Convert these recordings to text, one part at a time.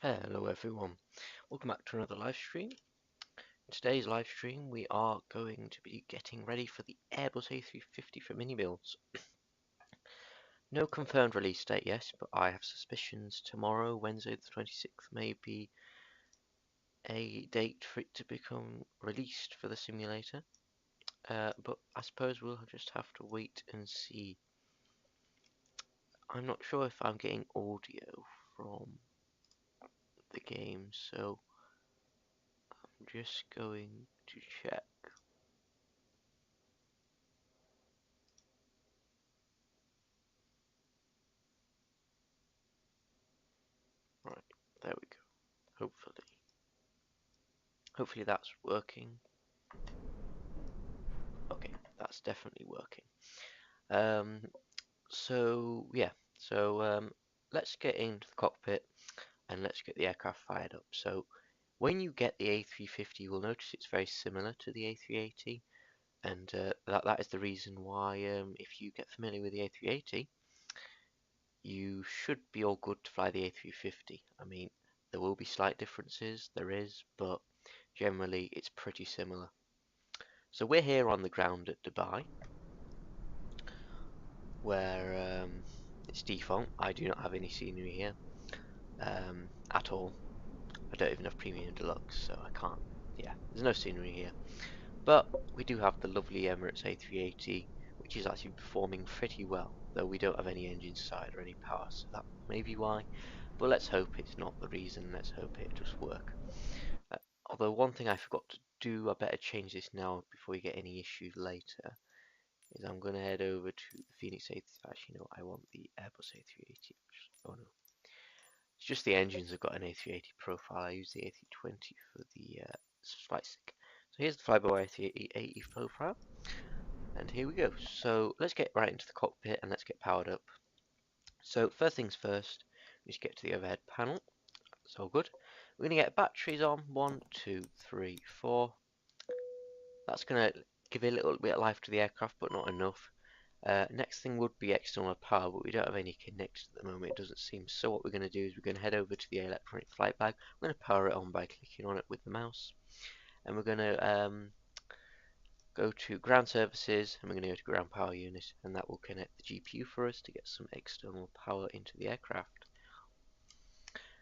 Hello everyone, welcome back to another live stream. In today's live stream we are going to be getting ready for the Airbus A350 for mini builds. No confirmed release date yet, but I have suspicions tomorrow, Wednesday the 26th, may be a date for it to become released for the simulator. But I suppose we'll just have to wait and see. I'm not sure if I'm getting audio from the game, so I'm just going to check. Right, there we go. Hopefully that's working. Okay, that's definitely working. So yeah, let's get into the cockpit and let's get the aircraft fired up. So when you get the A350, you will notice it's very similar to the A380, and that is the reason why if you get familiar with the A380, you should be all good to fly the A350. I mean, there will be slight differences, there is, but generally it's pretty similar. So we're here on the ground at Dubai, where it's default. I do not have any scenery here at all. I don't even have Premium Deluxe, so I can't. Yeah, there's no scenery here. But we do have the lovely Emirates A380, which is actually performing pretty well, though we don't have any engine side or any power, so that may be why. But let's hope it's not the reason. Let's hope it does work. Although one thing I forgot to do, I better change this now before we get any issues later, is I'm going to head over to the Phoenix A3. Actually, no, I want the Airbus A380. Oh no, it's just the engines have got an A380 profile. I use the A320 for the flight stick. So here's the flyby A380 profile, and here we go. So let's get right into the cockpit and let's get powered up. So first things first, we just get to the overhead panel. That's all good. We're going to get batteries on. 1, 2, 3, 4. That's going to give a little bit of life to the aircraft, but not enough. Next thing would be external power, but we don't have any connected at the moment, it doesn't seem. So what we're going to do is we're going to head over to the electronic flight bag. We're going to power it on by clicking on it with the mouse. And we're going to go to ground services, and we're going to go to ground power unit, and that will connect the GPU for us to get some external power into the aircraft.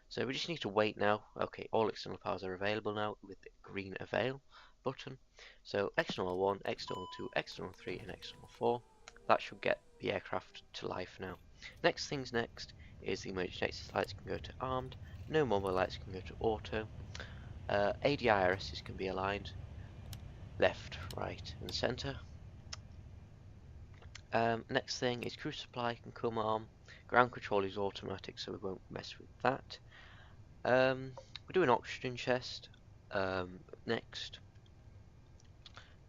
So we just need to wait now. Okay, all external powers are available now with the green avail button. So external 1, external 2, external 3, and external 4. That should get the aircraft to life now. Next things next is the emergency exit lights can go to armed, no mobile lights can go to auto, ADIRSs can be aligned left, right, and center. Next thing is cruise supply can come on. Ground control is automatic, so we won't mess with that. We're doing oxygen chest next.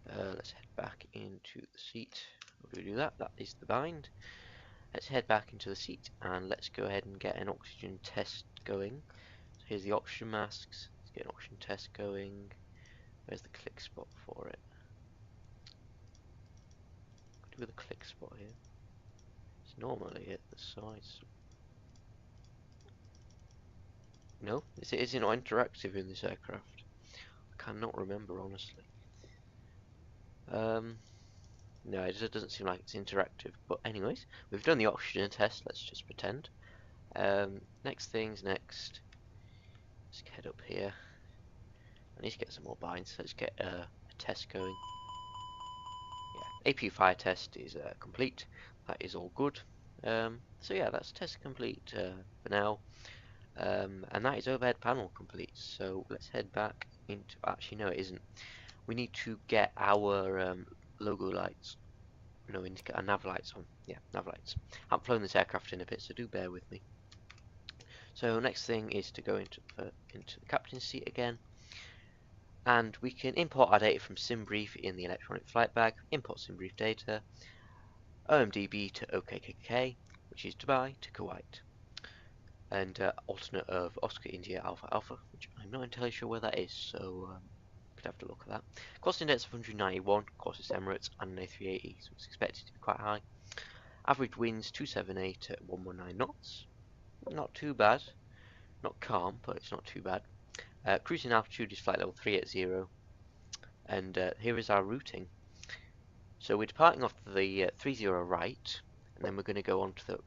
Let's head back into the seat. We'll do that. That is the bind. Let's head back into the seat and let's go ahead and get an oxygen test going. So here's the oxygen masks. Let's get an oxygen test going. Where's the click spot for it? What do with the click spot here? It's normally at the sides. No, is it not interactive in this aircraft? I cannot remember honestly. No, it doesn't seem like it's interactive. But anyways, we've done the oxygen test. Let's just pretend. Next things next. Let's head up here. I need to get some more binds. Let's get a test going. Yeah, APU fire test is complete. That is all good. So yeah, that's test complete for now. And that is overhead panel complete. So let's head back into. Actually, no, it isn't. We need to get our logo lights. No, we need to get our nav lights on. Yeah, nav lights. I haven't flown this aircraft in a bit, so do bear with me. So next thing is to go into the captain's seat again. And we can import our data from SimBrief in the electronic flight bag. Import SimBrief data. OMDB to OKKK, which is Dubai to Kuwait. And alternate of Oscar India Alpha Alpha, which I'm not entirely sure where that is, so could have to look at that. Cost index of 191, of course it's Emirates and an A380, so it's expected to be quite high. Average winds 278 at 119 knots, not too bad. Not calm, but it's not too bad. Cruising altitude is flight level 380, and here is our routing. So we're departing off the 30 right, and then we're going to go on to the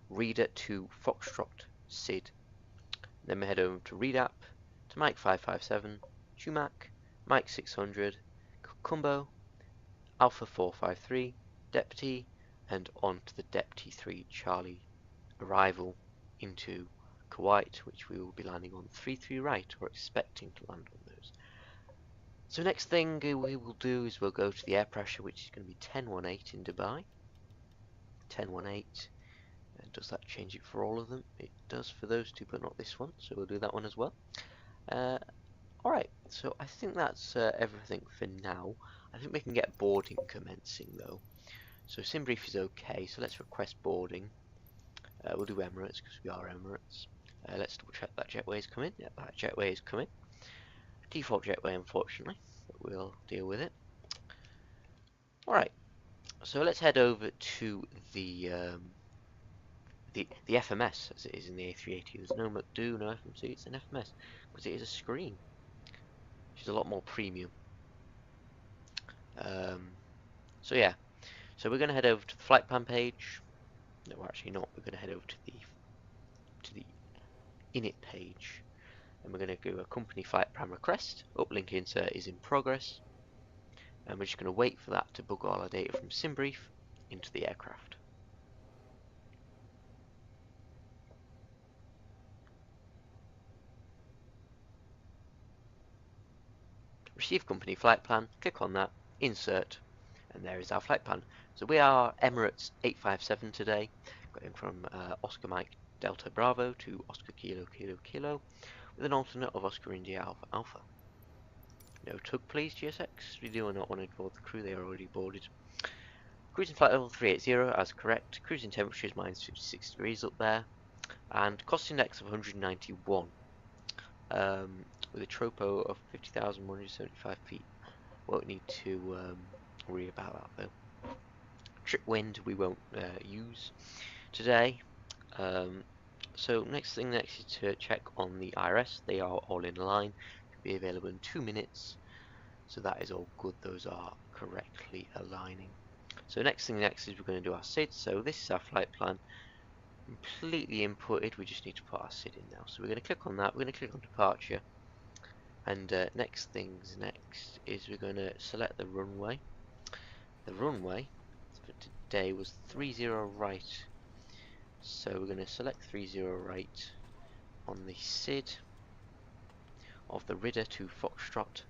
reader to Foxtrot SID. Then we head over to readup, to Mike 557, Chumac, Mike 600, Kumbo, Alpha 453, Deputy, and on to the Deputy 3 Charlie arrival into Kuwait, which we will be landing on 33 right, or expecting to land on those. So next thing we will do is we'll go to the air pressure, which is going to be 1018 in Dubai. 1018. And does that change it for all of them? It does for those two, but not this one, so we'll do that one as well. Alright, so I think that's everything for now. I think we can get boarding commencing though. So SimBrief is okay, so let's request boarding. We'll do Emirates because we are Emirates. Let's double check that jetway is coming. Yeah, that jetway is coming. Default jetway, unfortunately, but we'll deal with it. Alright, so let's head over to the FMS, as it is in the A380. There's no McDo, no FMC, it's an FMS, because it is a screen, which is a lot more premium. So yeah, so we're going to head over to the flight plan page. No, we're actually not. We're going to head over to the init page, and we're going to do a company flight plan request. Uplink insert is in progress, and we're just going to wait for that to book all our data from SimBrief into the aircraft. Receive company flight plan, click on that, insert, and there is our flight plan. So we are Emirates 857 today, going from Oscar Mike Delta Bravo to Oscar Kilo Kilo Kilo, with an alternate of Oscar India Alpha Alpha. No tug please, GSX, we do not want to board the crew, they are already boarded. Cruising flight level 380 as correct, cruising temperature is minus 56 degrees up there, and cost index of 191. With a tropo of 50,175 feet. Won't need to worry about that though. Trip wind we won't use today. So next is to check on the IRS. They are all in line. Can be available in 2 minutes. So that is all good. Those are correctly aligning. So next is we're going to do our SID. So this is our flight plan. Completely inputted. We just need to put our SID in now. So we're going to click on that. We're going to click on departure. And next is we're going to select the runway. The runway for today was 30 right. So we're going to select 30 right on the SID of the Ridder to Foxtrot.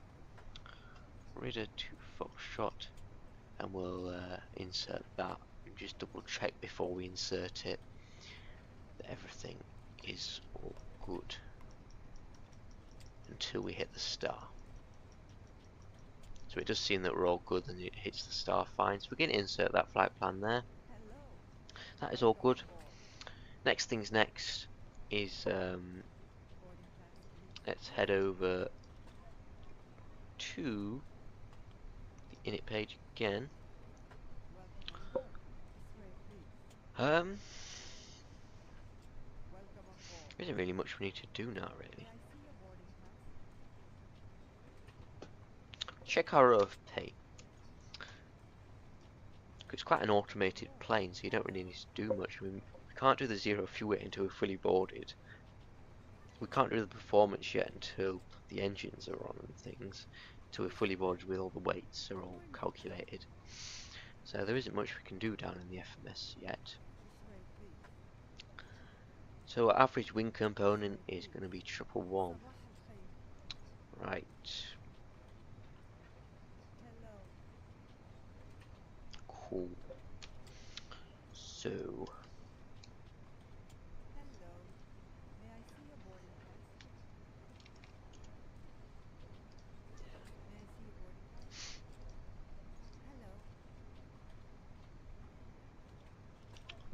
Ridder to Foxtrot. And we'll insert that. Just double check before we insert it that everything is all good until we hit the star. So it does seem that we're all good and it hits the star fine. So we're going to insert that flight plan there. That is all good. Next is let's head over to the init page again. There isn't really much we need to do now, really. Check our rate of pay. It's quite an automated plane, so you don't really need to do much. I mean, we can't do the zero fuel until we're fully boarded. We can't do the performance yet until the engines are on and things. Until we're fully boarded with all the weights are all calculated. So there isn't much we can do down in the FMS yet. So our average wing component is going to be 111. Right. Cool. So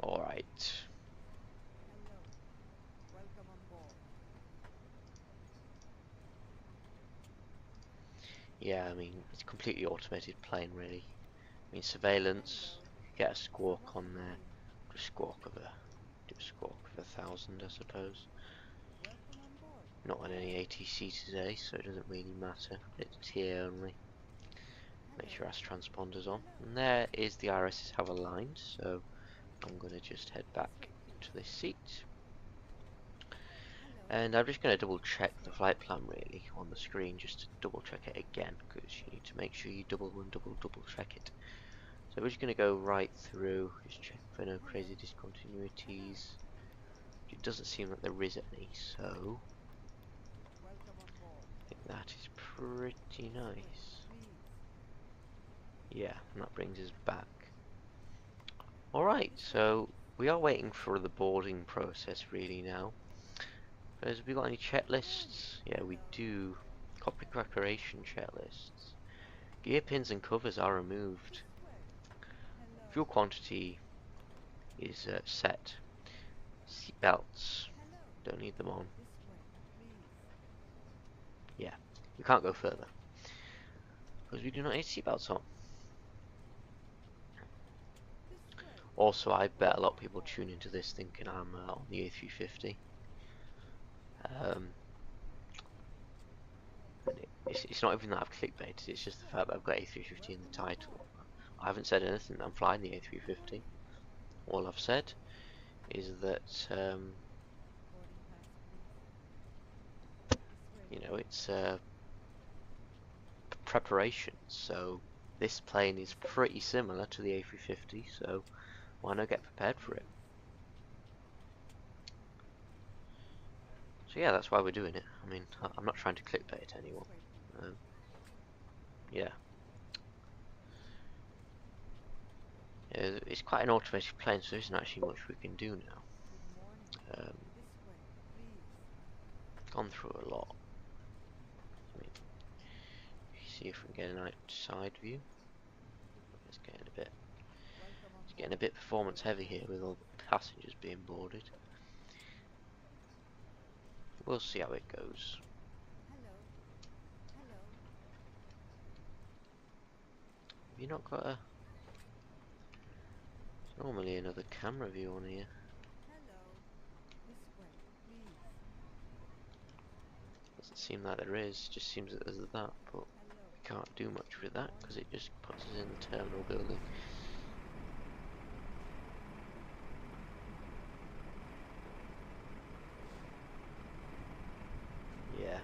alright. Yeah, I mean, it's a completely automated plane, really. I mean, surveillance, get a squawk on there. Do a squawk of 1,000, I suppose. Not on any ATC today, so it doesn't really matter. It's TA only. Make sure AS transponders on. And there is the RSs have aligned, so I'm going to just head back to this seat. And I'm just going to double check the flight plan really on the screen, just to double check it again, because you need to make sure you double check it. So we're just going to go right through, just check for no crazy discontinuities. It doesn't seem like there is any, so I think that is pretty nice. Yeah, and that brings us back. Alright, so we are waiting for the boarding process really now. Have we got any checklists? Yeah, we do. Cockpit preparation checklists. Gear pins and covers are removed. Fuel quantity is set. Seat belts, don't need them on. Yeah, we can't go further because we do not need seat belts on. Also, I bet a lot of people tune into this thinking I'm on the A350. It's not even that I've clickbaited, it's just the fact that I've got A350 in the title. I haven't said anything that I'm flying the A350. All I've said is that you know, it's preparation, so this plane is pretty similar to the A350, so why not get prepared for it? So yeah, that's why we're doing it. I mean, I'm not trying to clickbait anyone. Yeah. It's quite an automated plane, so there isn't actually much we can do now. Gone through a lot. I mean, see if we can get an outside view. It's getting a bit performance heavy here with all the passengers being boarded. We'll see how it goes. Have you not got a... There's normally another camera view on here. Doesn't seem like there is, just seems that there's that, but we can't do much with that because it just puts us in the terminal building. Yeah.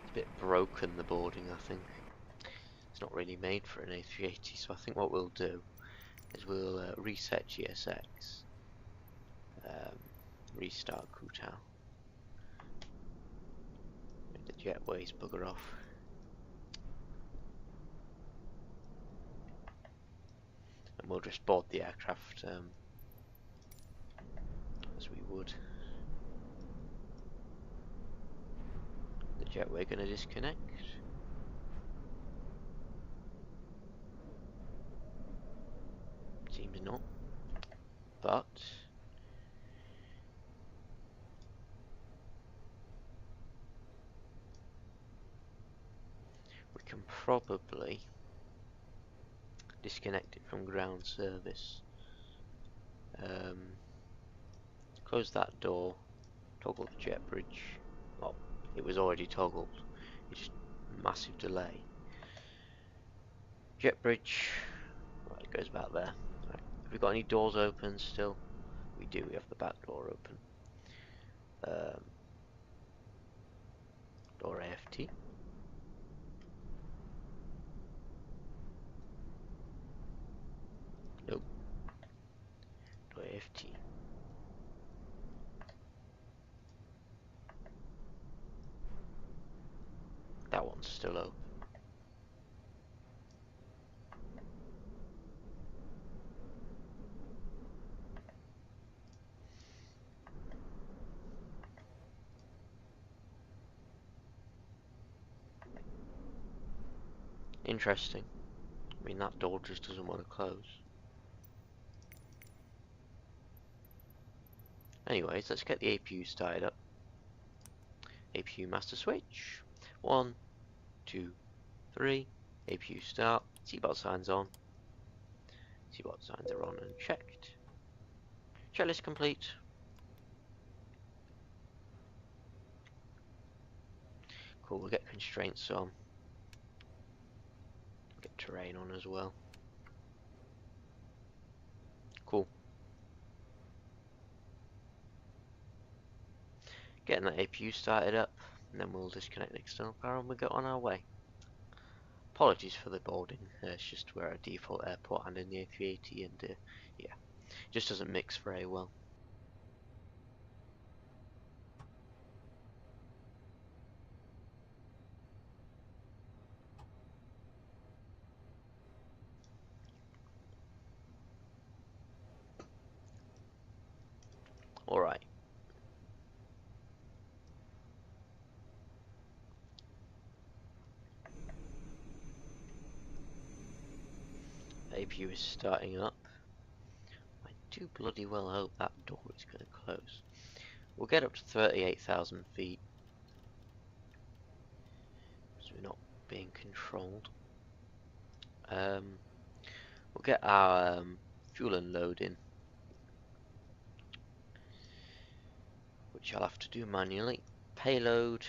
It's a bit broken, the boarding, I think. It's not really made for an A380, so I think what we'll do is we'll reset GSX, restart Kuta, make the jetways bugger off, and we'll just board the aircraft as we would. The jetway going to disconnect. Seems not, but we can probably disconnect it from ground service. Close that door, toggle the jet bridge. Well, it was already toggled, it's just massive delay. Jet bridge, right, it goes back there. Right. Have we got any doors open still? We do, we have the back door open. Door AFT. Nope. Door AFT. That one's still open. Interesting. I mean, that door just doesn't want to close. Anyways, let's get the APU started up. APU master switch. 1, 2, 3. APU start. Seatbelt signs on. Seatbelt signs are on and checked. Checklist complete. Cool, we'll get constraints on. Get terrain on as well. Cool. Getting that APU started up, and then we'll disconnect the external power and we'll get on our way. Apologies for the boarding, it's just we're at a default airport and in the A380, and yeah, it just doesn't mix very well. Alright. APU is starting up. I do bloody well hope that door is going to close. We'll get up to 38,000 feet. So we're not being controlled. We'll get our fuel unloading, which I'll have to do manually. Payload,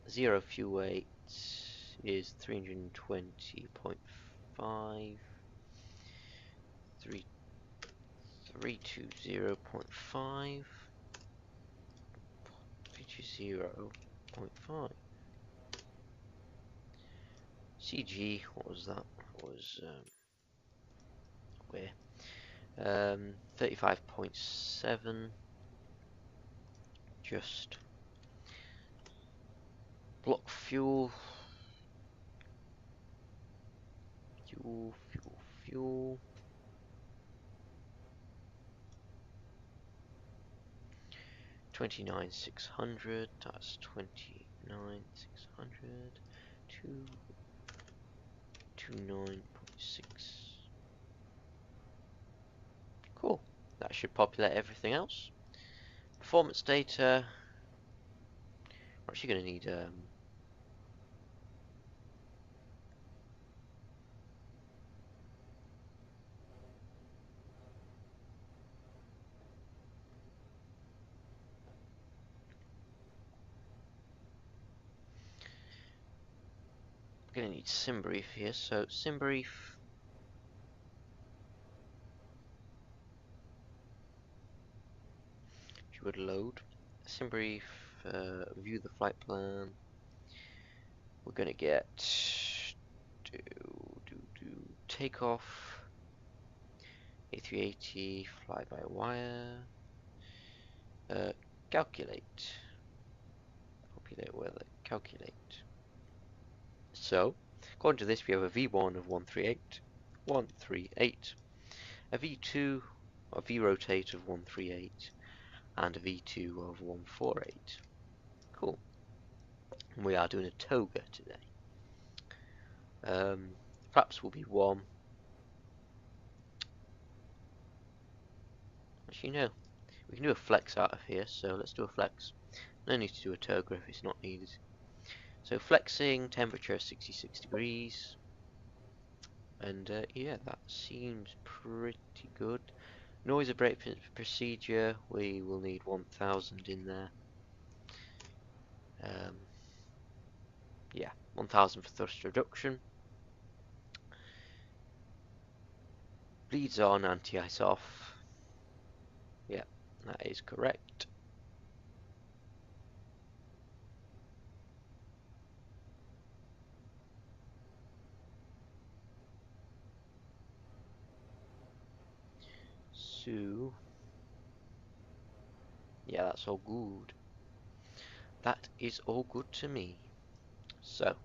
0 fuel weight is 320.5. 320.5. 320.5. CG, what was that? That was where? 35.7. Just block fuel. Fuel. 29,600. That's 29,600 to 29.6. Cool. That should populate everything else. Performance data. We're actually going to need SimBrief here. So SimBrief would load. SimBrief, view the flight plan. We're gonna get takeoff, A380, fly by wire, calculate, populate weather, calculate. So, according to this, we have a V1 of 138, a V2, a V rotate of 138, and a V2 of 148. Cool. And we are doing a toga today. Flaps will be 1. Actually, no. We can do a flex out of here, so let's do a flex. No need to do a toga if it's not needed. So flexing, temperature 66 degrees. And yeah, that seems pretty good. Noise abatement procedure, we will need 1000 in there. Yeah, 1000 for thrust reduction. Bleeds on, anti-ice off. Yeah, that is correct. So, yeah, that's all good. That is all good to me. So,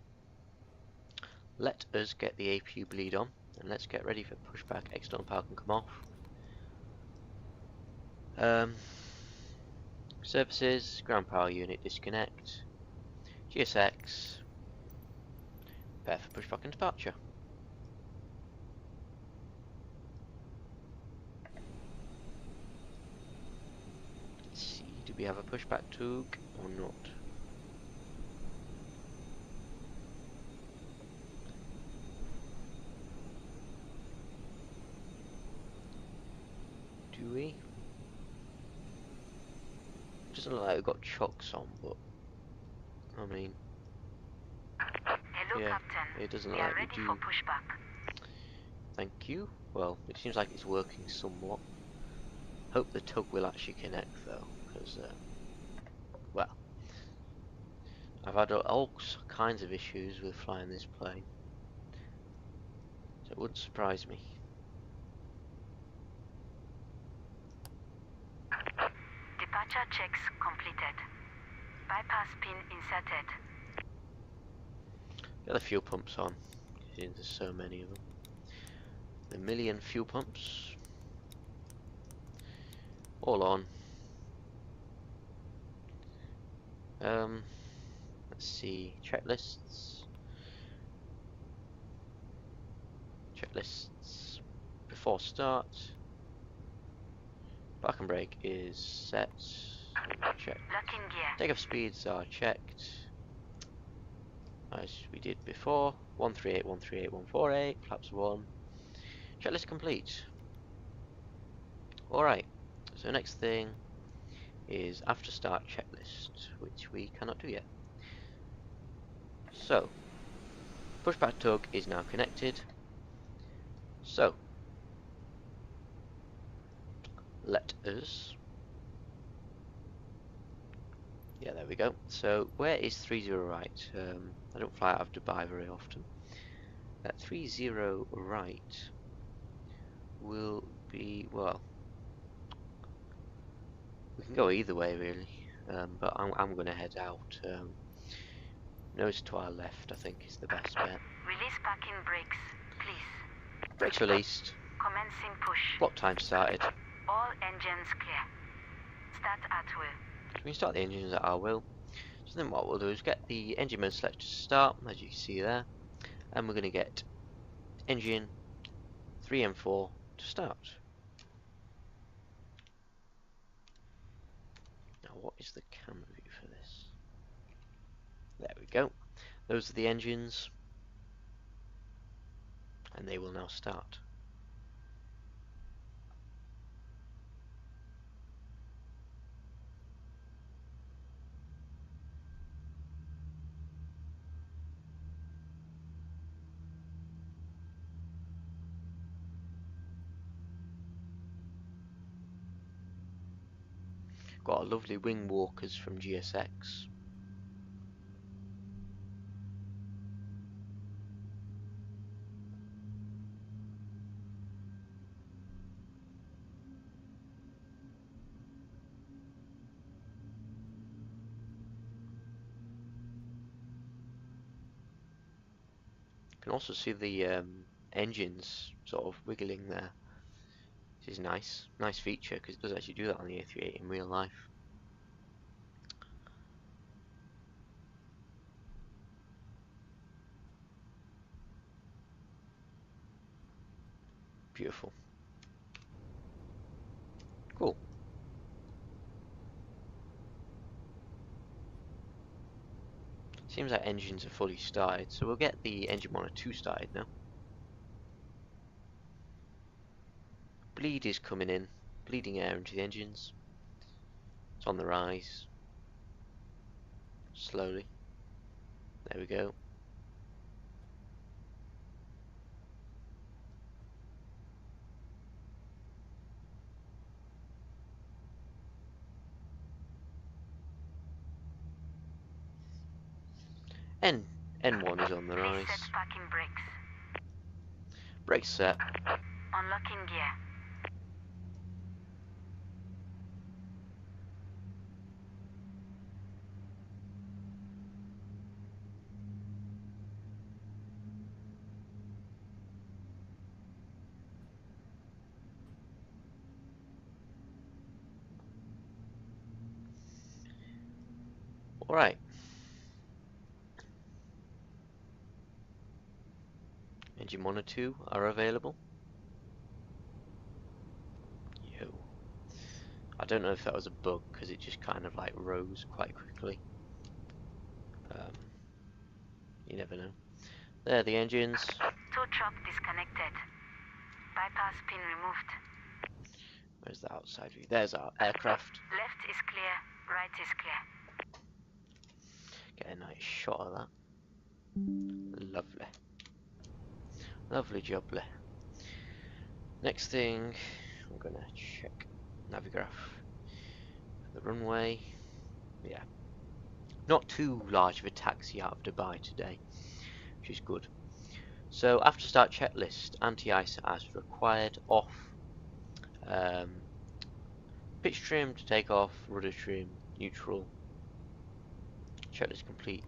let us get the APU bleed on, and let's get ready for pushback. External power can come off. Services, ground power unit disconnect. GSX, prepare for pushback and departure. Let's see, do we have a pushback tug or not? Do we? Doesn't look like we've got chocks on, but I mean, Yeah, it doesn't look like we do. Thank you. Well, it seems like it's working somewhat. Hope the tug will actually connect though, because well, I've had all kinds of issues with flying this plane, so it wouldn't surprise me. Departure checks completed. Bypass pin inserted. Get the fuel pumps on. There's so many of them. A million fuel pumps. All on. Let's see. Checklists. Checklists. Before start. Park and brake is set. Check. Takeoff speeds are checked. As we did before. 138, 138, 148. Flaps 1. Checklist complete. Alright. So next thing is after start checklist, which we cannot do yet. So, pushback tug is now connected. So, let us. Yeah, there we go. So, where is 30 right? I don't fly out of Dubai very often. That 30 right will be, well, we can go either way really, but I'm going to head out. Nose to our left, I think, is the best bet. Release parking brakes, please. Brakes released. Commencing push. Block time started. All engines clear. Start at will. So we can start the engines at our will. So then what we'll do is get the engine mode selector to start, as you can see there, and we're going to get engine 3M4 to start. Now what is the camera view for this? There we go. Those are the engines, and they will now start. Got a lovely wing walkers from GSX. You can also see the engines sort of wiggling there. This is nice feature because it does actually do that on the A380 in real life. Beautiful. Cool. Seems like engines are fully started, so we'll get the engine monitor 2 started now. Bleed is coming in, bleeding air into the engines. It's on the rise. Slowly. There we go. N1 is on the rise. Reset parking brakes. Brakes set. Unlocking gear. Alright. Engine 1 or 2 are available. Yo. I don't know if that was a bug because it just kind of like rose quite quickly. You never know. There are the engines. Tow truck disconnected. Bypass pin removed. Where's the outside view? There's our aircraft. Left is clear. Right is clear. Get a nice shot of that. Lovely. Lovely jubbly. Next thing, I'm gonna check Navigraph. The runway. Yeah. Not too large of a taxi out of Dubai today, which is good. So after start checklist, anti-ice as required, off. Pitch trim to take off, rudder trim, neutral. Checklist complete.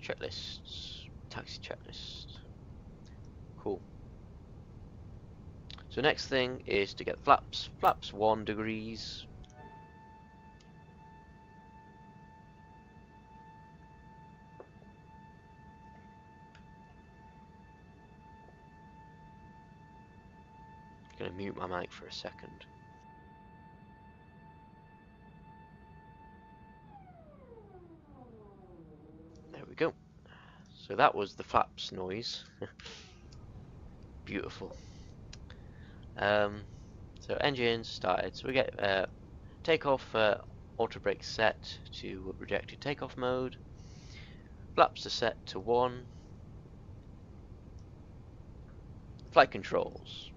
Checklists, taxi checklist. Cool. So next thing is to get flaps. Flaps 1 degrees. Gonna mute my mic for a second. There we go. So that was the flaps noise. Beautiful. So engines started. So we get takeoff auto brake set to rejected takeoff mode. Flaps are set to 1. Flight controls.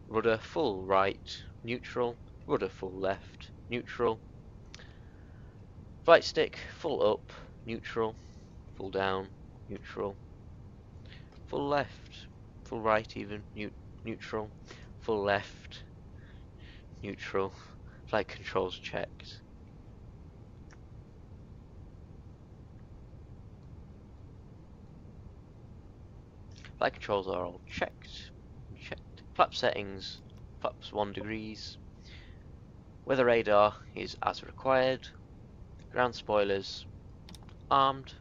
Rudder full right, neutral. Rudder full left, neutral. Flight stick full up, neutral. Full down, neutral. Full left, full right even, neutral. Full left, neutral. Flight controls checked. Flight controls are all checked. Flap settings, flaps 1 degrees. Weather radar is as required. Ground spoilers armed.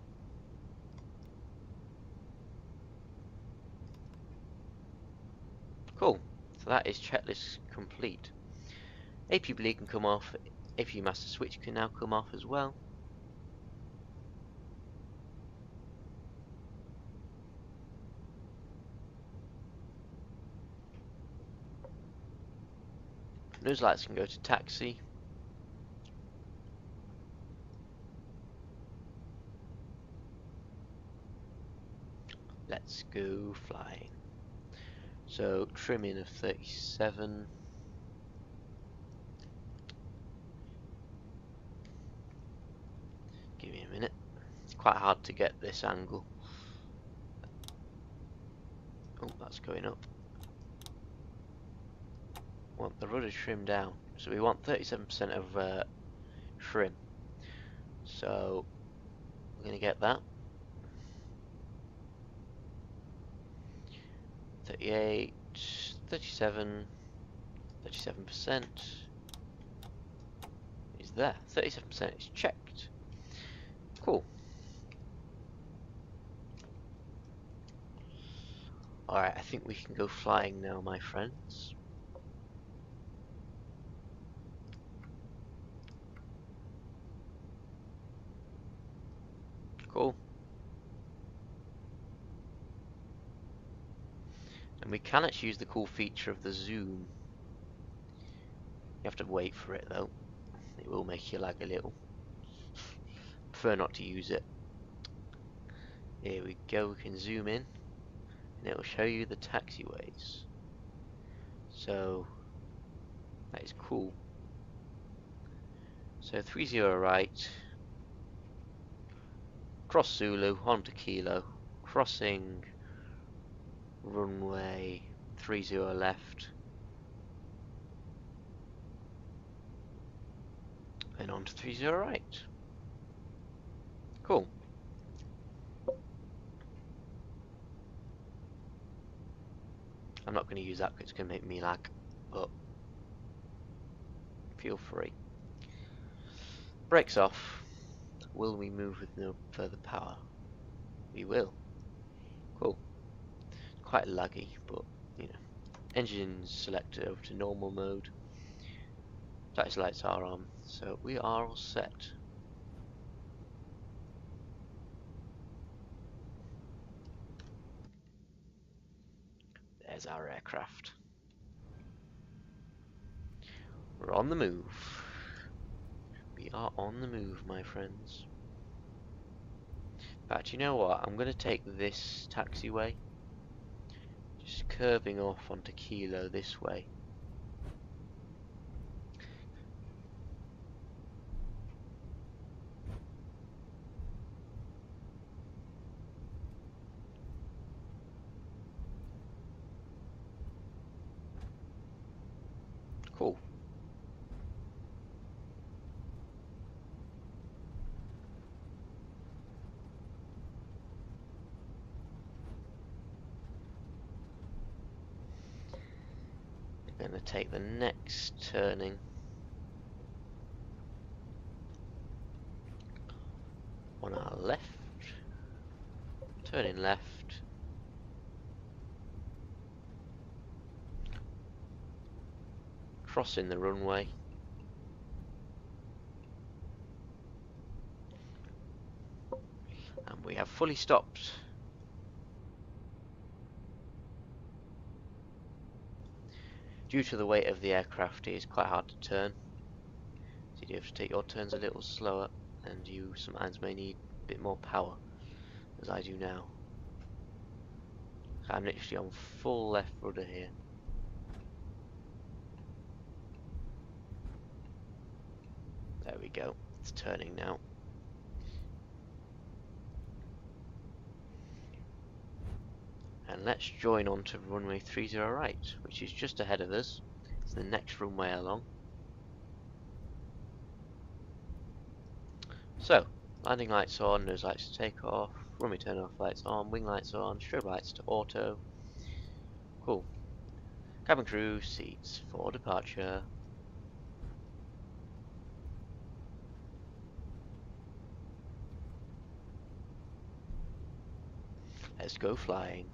Cool. So that is checklist complete. AP bleed can come off. AP master switch can now come off as well. Nose lights can go to taxi. Let's go flying. So trimming of 37. Give me a minute. It's quite hard to get this angle. Oh, that's going up. Want the rudder trim down. So we want 37% of trim. So we're going to get that. 38, 37, 37% is there. 37% is checked. Cool. Alright, I think we can go flying now, my friends. Cool. And we can actually use the cool feature of the zoom. You have to wait for it though. It will make you lag a little. Prefer not to use it. Here we go, we can zoom in and it will show you the taxiways. So that is cool. So 30 right, cross Zulu onto Kilo, crossing runway 30 left, and onto 30 right. Cool. I'm not going to use that because it's going to make me lag, but feel free. Brakes off. Will we move with no further power? We will. Cool. Quite laggy, but you know. Engines selected over to normal mode. Taxi lights are on, so we are all set. There's our aircraft. We're on the move. We are on the move, my friends. But you know what? I'm going to take this taxiway, just curving off onto Kilo this way. Cool. We're going to take the next turning. On our left. Turning left. Crossing the runway. And we have fully stopped. Due to the weight of the aircraft, it is quite hard to turn. So you have to take your turns a little slower, and you sometimes may need a bit more power, as I do now. So I'm literally on full left rudder here. There we go, it's turning now. And let's join on to runway 30 right, which is just ahead of us. It's the next runway along. So, landing lights on, nose lights to take off, runway turn off lights on, wing lights on, strobe lights to auto. Cool. Cabin crew, seats for departure. Let's go flying.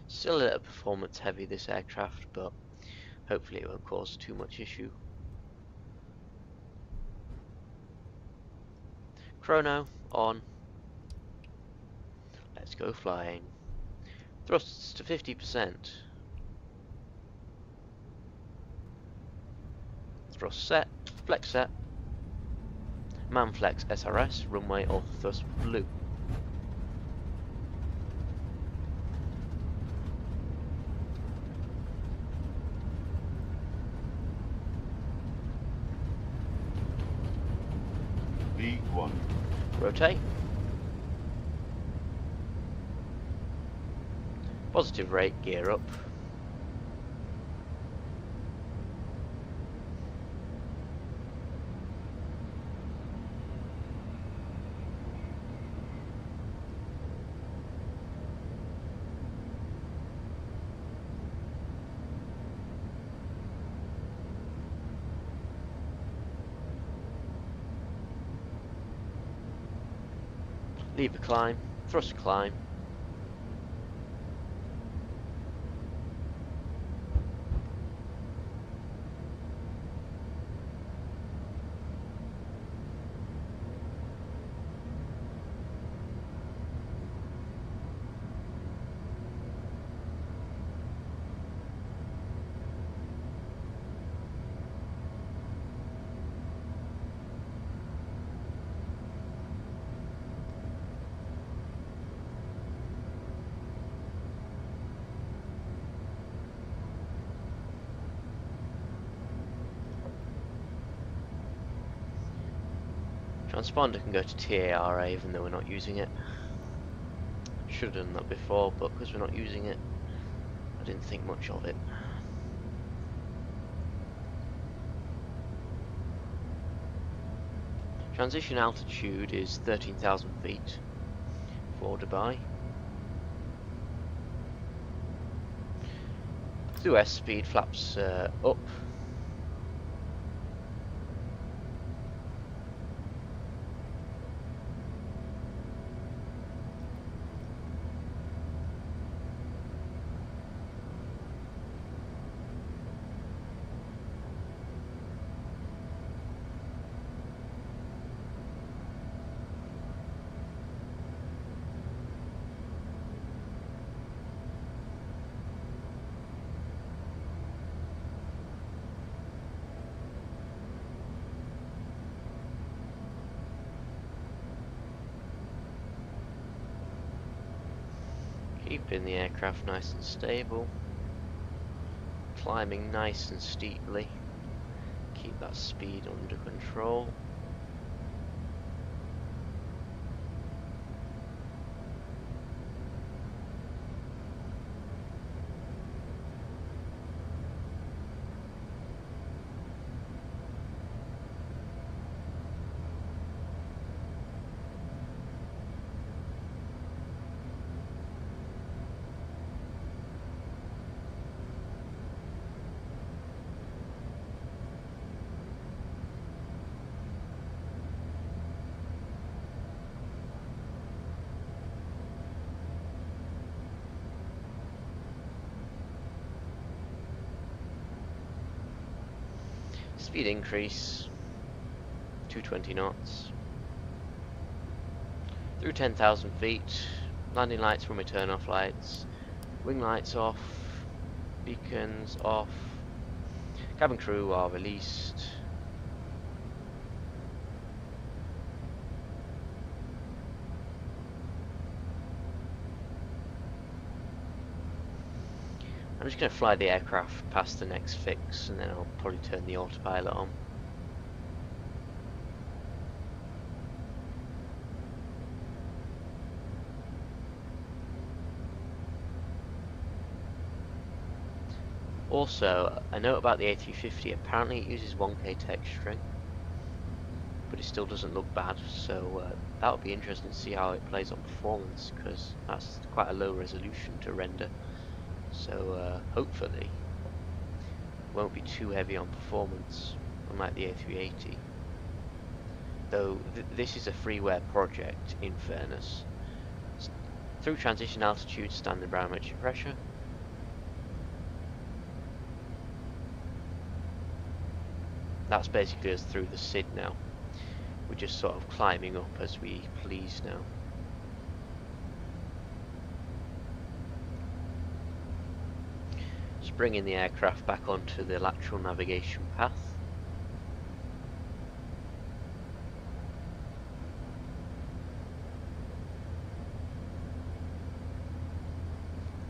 Still a little performance heavy, this aircraft, but hopefully it won't cause too much issue. Chrono on. Let's go flying. Thrusts to 50%. Thrust set, flex set. Man flex SRS, runway or thrust blue. V1. Rotate. Positive rate, gear up. Lever climb, thrust climb. Transponder can go to TARA even though we're not using it. Should have done that before, but because we're not using it, I didn't think much of it. Transition altitude is 13,000 feet for Dubai. Through S speed, flaps up. Keeping the aircraft nice and stable. Climbing nice and steeply. Keep that speed under control. Speed increase, 220 knots. Through 10,000 feet, landing lights when we turn off lights, wing lights off, beacons off, cabin crew are released. I'm just going to fly the aircraft past the next fix and then I'll probably turn the autopilot on. Also, a note about the A350, apparently it uses 1K text string, but it still doesn't look bad, so that would be interesting to see how it plays on performance, because that's quite a low resolution to render. So hopefully it won't be too heavy on performance, unlike the A380. Though this is a freeware project, in fairness. Through transition altitude, standard barometric pressure. That's basically us through the SID now. We're just sort of climbing up as we please now. Just bringing the aircraft back onto the lateral navigation path.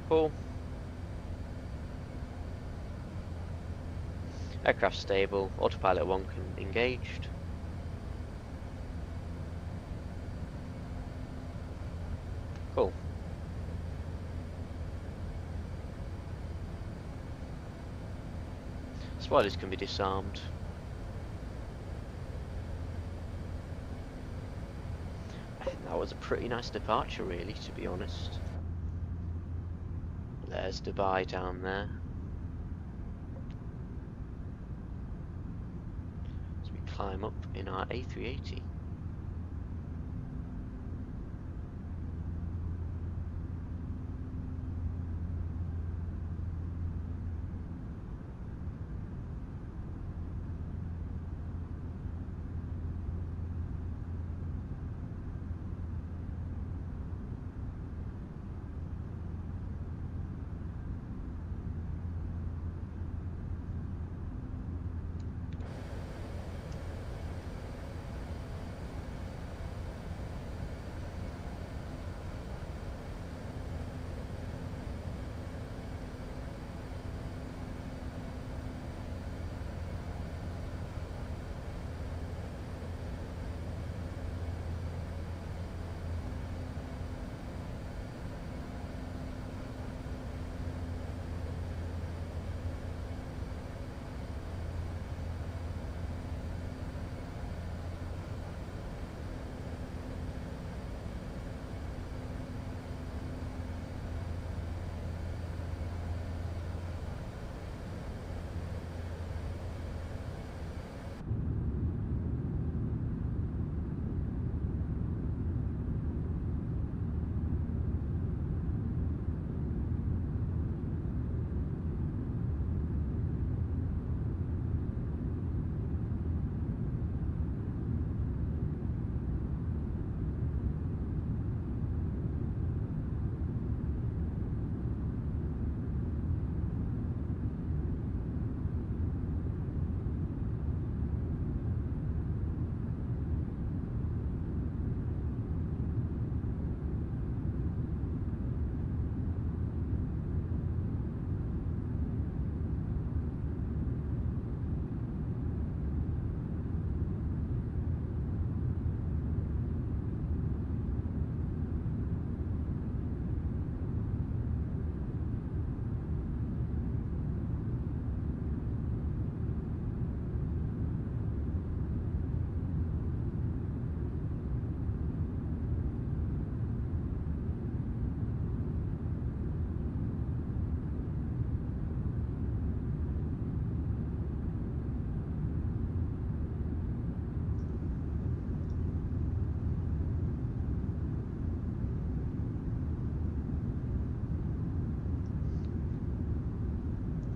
Cool. Aircraft stable, autopilot 1 engaged. Cool. Spoilers can be disarmed. I think that was a pretty nice departure really, to be honest. There's Dubai down there. As we climb up in our A380.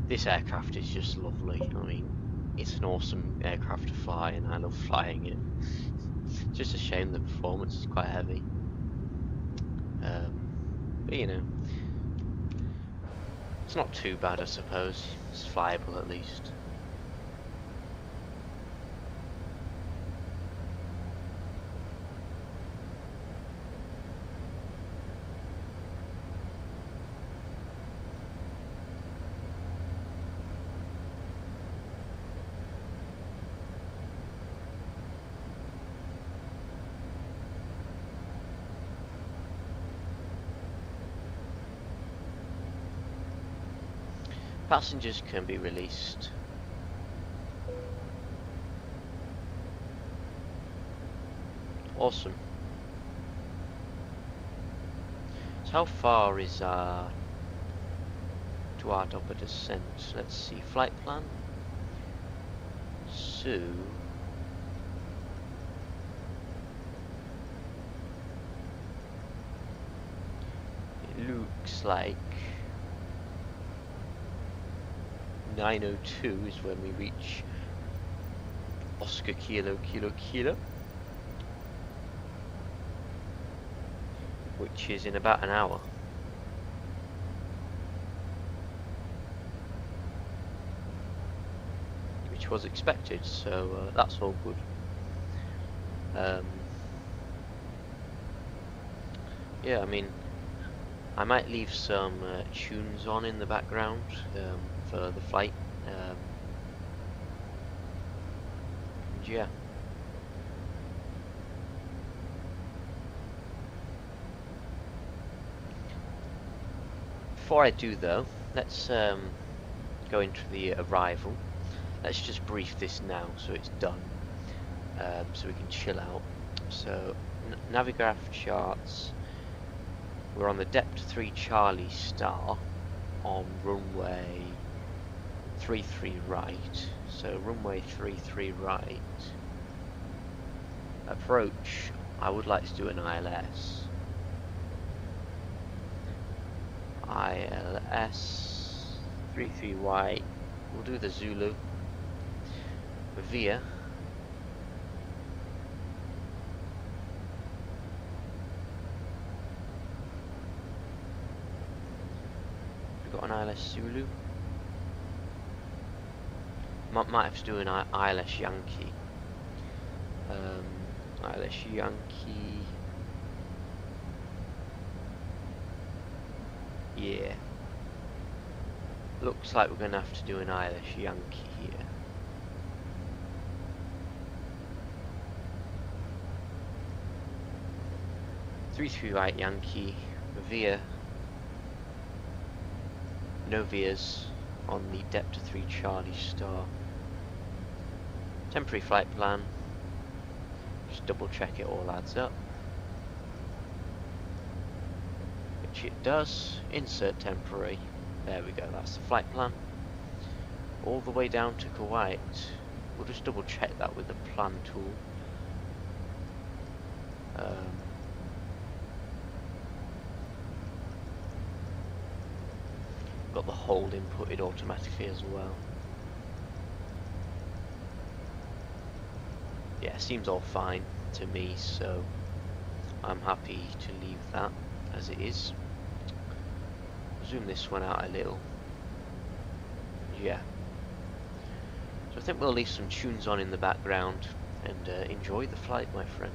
This aircraft is just lovely. I mean, it's an awesome aircraft to fly, and I love flying it. It's just a shame the performance is quite heavy. But you know, it's not too bad, I suppose. It's flyable at least. Passengers can be released. Awesome. So how far is our to our double descent? Let's see, flight plan. So it looks like 9:02 is when we reach Oscar Kilo Kilo Kilo, which is in about an hour. Which was expected, so that's all good. Yeah, I mean, I might leave some tunes on in the background for the flight. Yeah. Before I do though, let's go into the arrival. Let's just brief this now so it's done, so we can chill out. So, Navigraph charts. We're on the depth 3 Charlie star on runway 33 right. So runway 33 right. Approach, I would like to do an ILS. ILS 33 right. We'll do the Zulu. Via. We've got an ILS Zulu. Might have to do an ILS Yankee. ILS Yankee. Yeah. Looks like we're going to have to do an ILS Yankee here. Three right Yankee. Via. No vias on the depth 3 Charlie star. Temporary flight plan. Just double check it all adds up. Which it does. Insert temporary. There we go, that's the flight plan. All the way down to Kuwait. We'll just double check that with the plan tool. Got the hold inputted automatically as well. Yeah, seems all fine to me, so I'm happy to leave that as it is. Zoom this one out a little. Yeah. So I think we'll leave some tunes on in the background and enjoy the flight, my friends.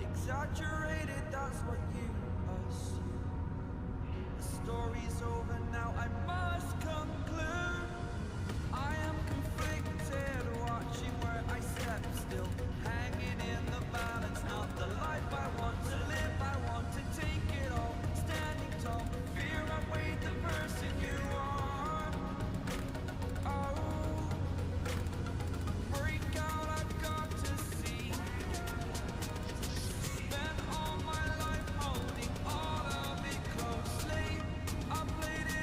Exaggerated, that's what you assume. The story's over now, I must conclude. I am conflicted, watching where I step still, hanging in the balance. Not the life I want to live, I want to take it all. Standing tall, fear outweighed the person you are. Oh, break out, I've got to see. Spent all my life holding all of it closely. I played it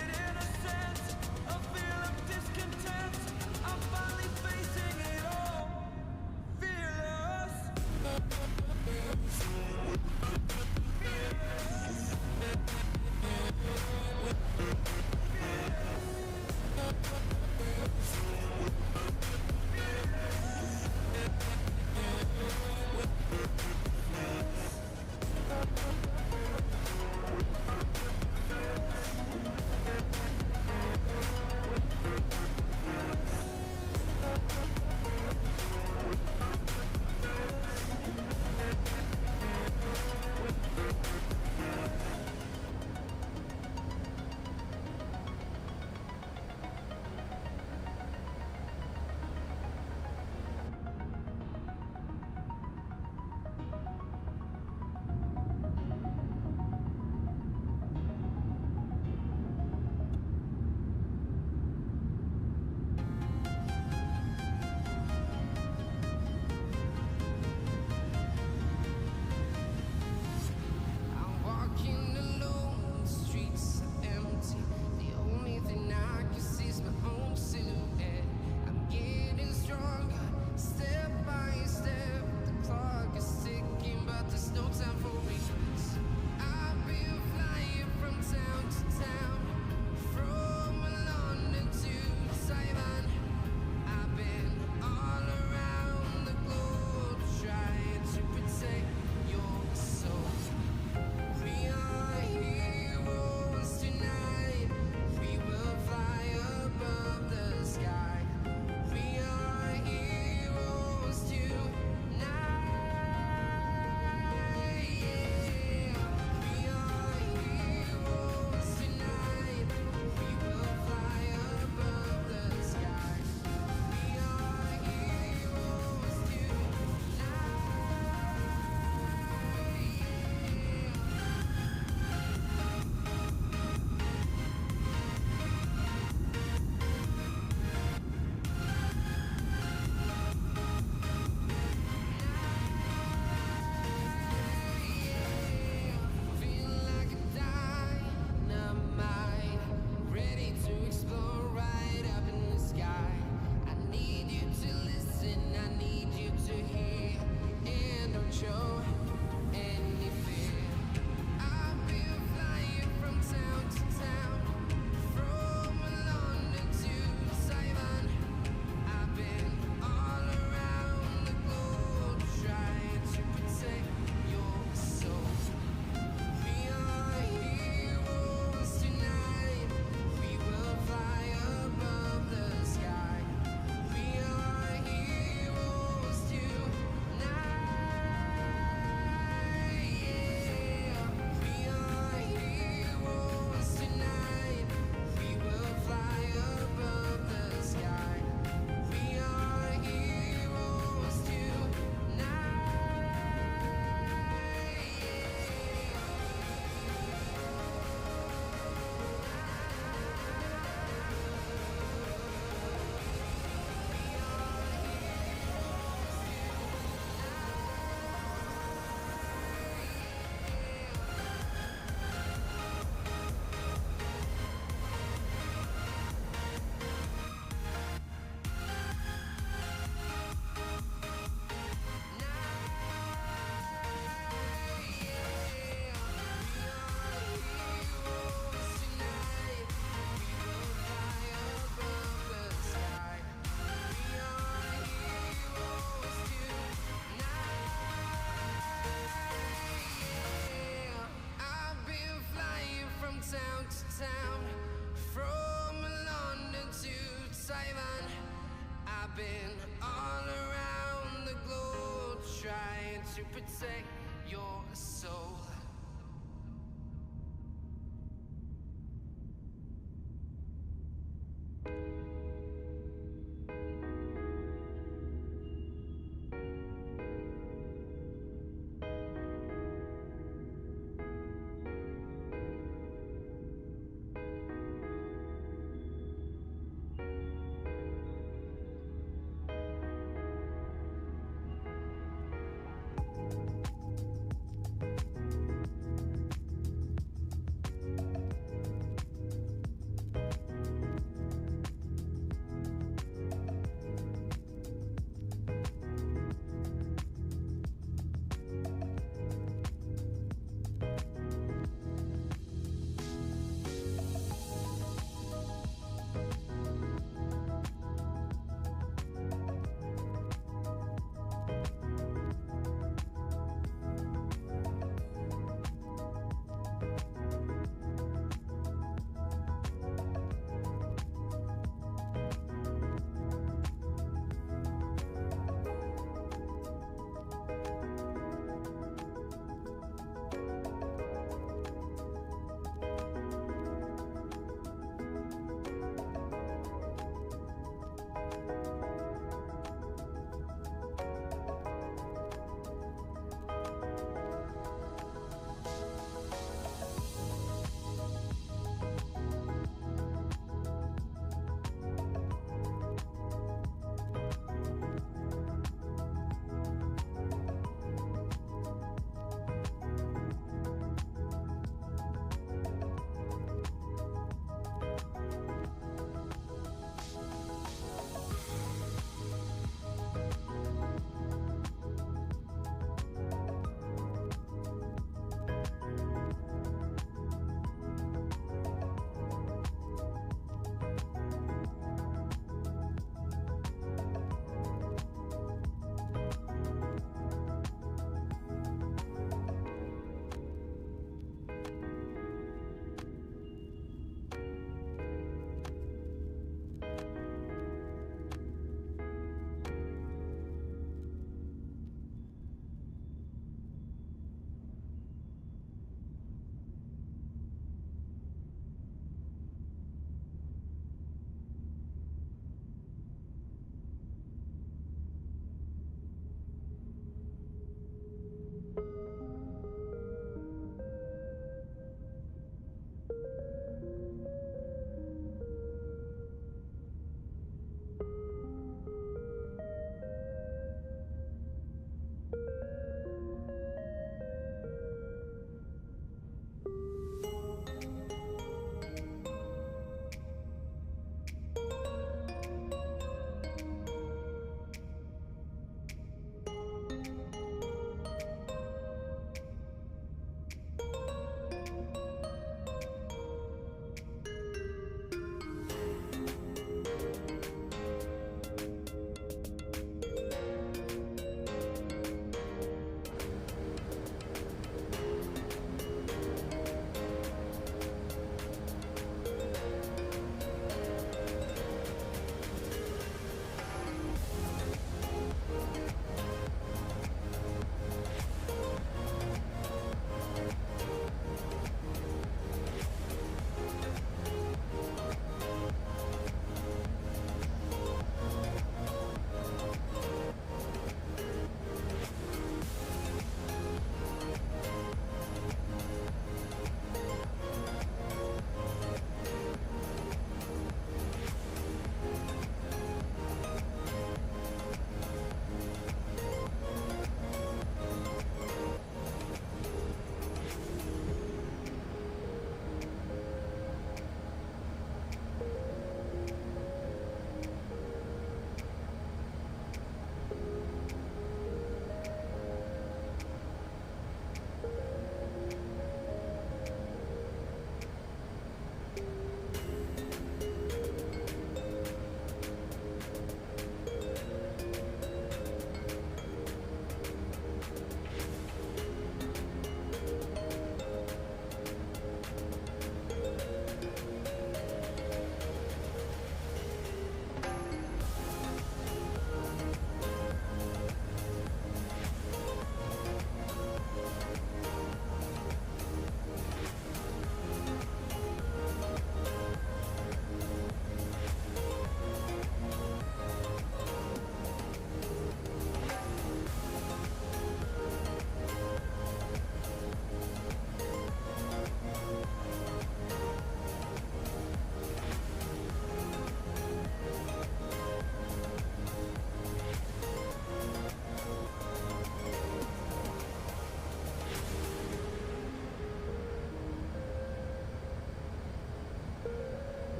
all around the globe, trying to protect your soul.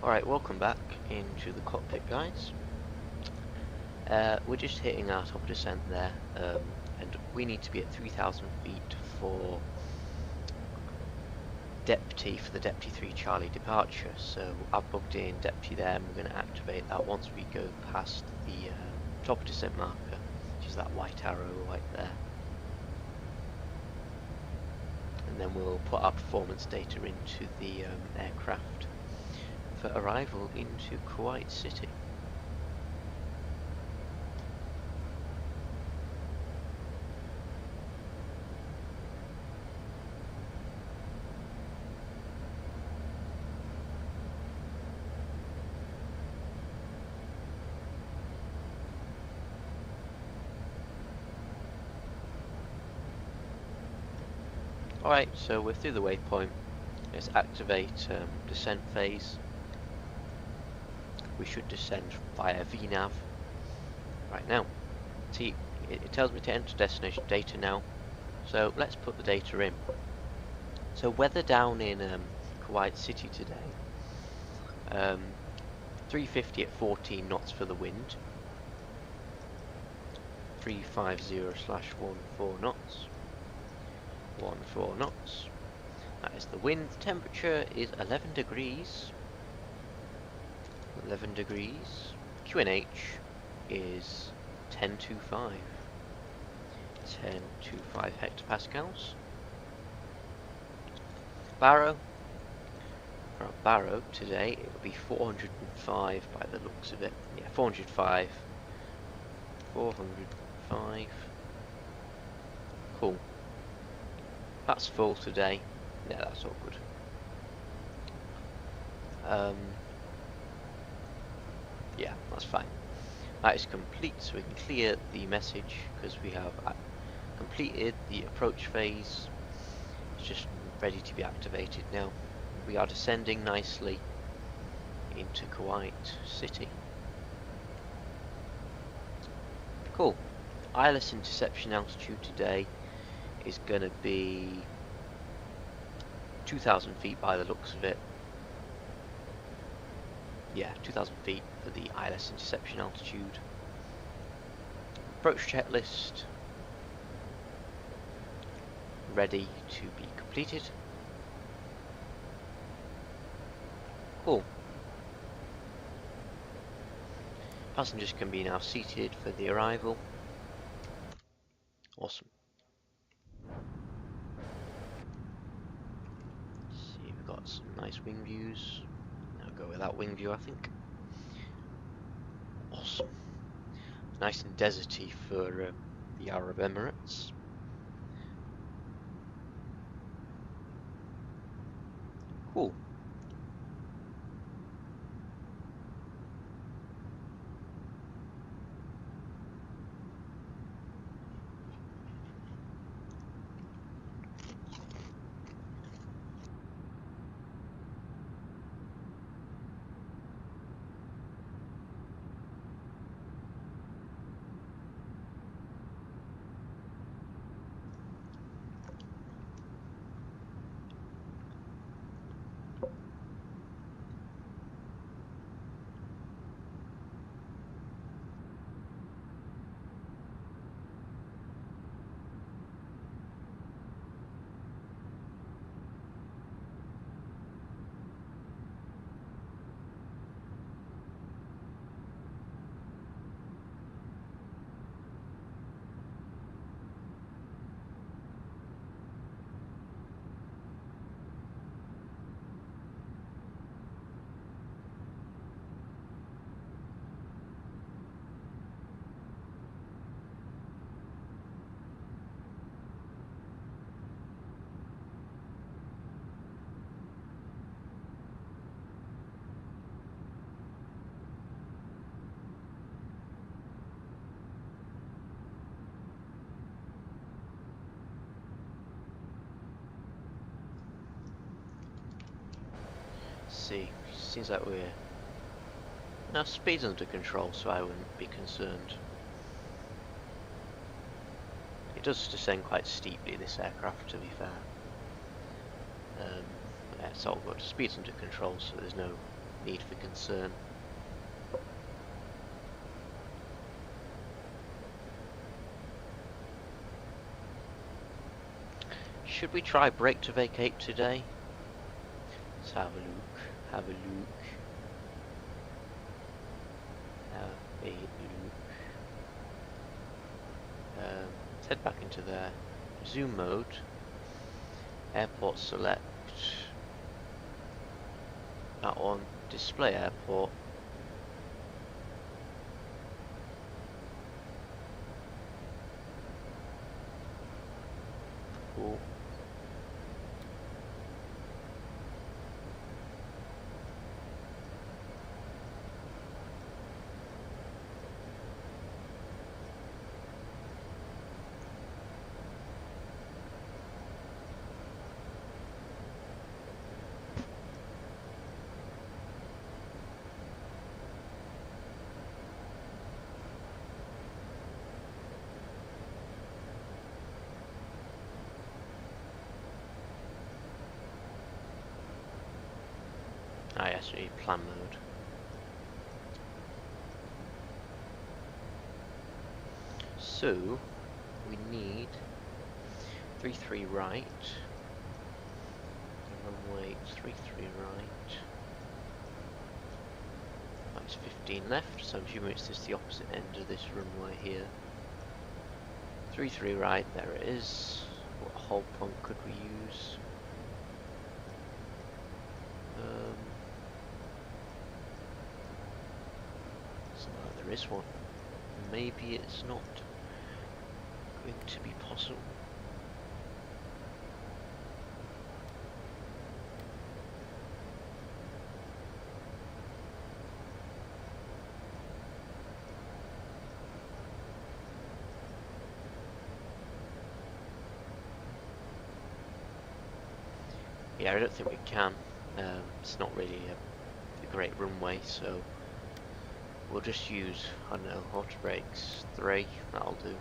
Alright, welcome back into the cockpit, guys. We're just hitting our top of descent there, and we need to be at 3,000 feet for Deputy, for the Deputy 3 Charlie departure. So I've plugged in Deputy there, and we're going to activate that once we go past the top of descent marker, which is that white arrow right there. And then we'll put our performance data into the aircraft for arrival into Kuwait City. Alright, so we're through the waypoint. Let's activate descent phase. We should descend via VNAV right now. See, it tells me to enter destination data now, so let's put the data in. So weather down in Kuwait City today, 350 at 14 knots for the wind, 350/14 knots, 14 knots. That is the wind. The temperature is 11 degrees. 11 degrees. QNH is 1025. 1025 hectopascals. Baro. For a baro today, it will be 405 by the looks of it. Yeah, 405. 405. Cool. That's full today. Yeah, that's all good. Yeah, that's fine. That is complete, so we can clear the message because we have completed the approach phase. It's just ready to be activated now. We are descending nicely into Kuwait City. Cool. ILS interception altitude today is going to be 2,000 feet by the looks of it. Yeah, 2,000 feet for the ILS interception altitude. Approach checklist ready to be completed. Cool. Passengers can be now seated for the arrival. Awesome. See, we've got some nice wing views. I'll go with that wing view, I think. Awesome. Nice and deserty for the Arab Emirates. Cool. See, seems like we're now speed's under control, so I wouldn't be concerned. It does descend quite steeply, this aircraft, to be fair. Yeah, it's all good. Speed's under control, so there's no need for concern. Should we try break to vacate today? Let's have a look. Have a look. Have a look. Let's head back into there. Zoom mode. Airport select. That one. Display airport. Cool. Ah, yes, plan mode. So, we need 3-3 right. Runway 3-3 right. That's 15 left, so I'm assuming it's just the opposite end of this runway here. 3-3 right, there it is. What hold point could we use? There is one. Maybe it's not going to be possible. Yeah, I don't think we can. It's not really a great runway, so we'll just use, I don't know, auto brakes 3, that'll do.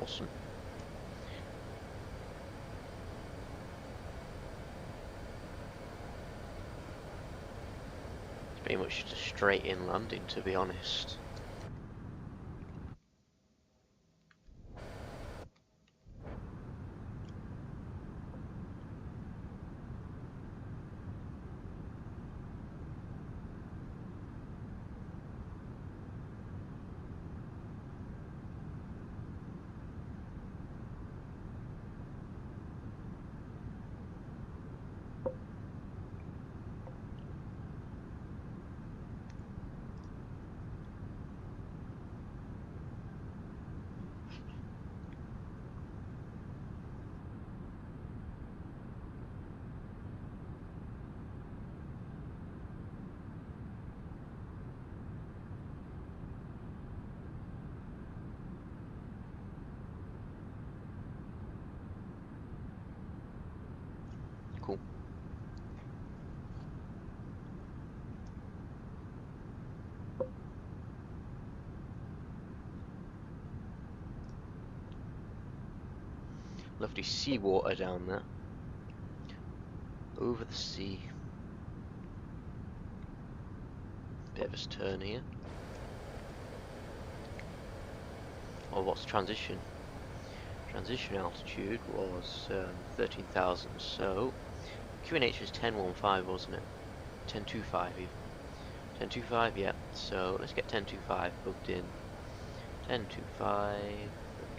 Awesome. Pretty much just a straight in landing, to be honest. Cool. Lovely seawater down there. Over the sea. Bit of a turn here. Oh, what's transition? Transition altitude was 13,000, so QNH was 10.15, wasn't it? 10.25 even. 10.25, yeah. So let's get 10.25 plugged in. 10.25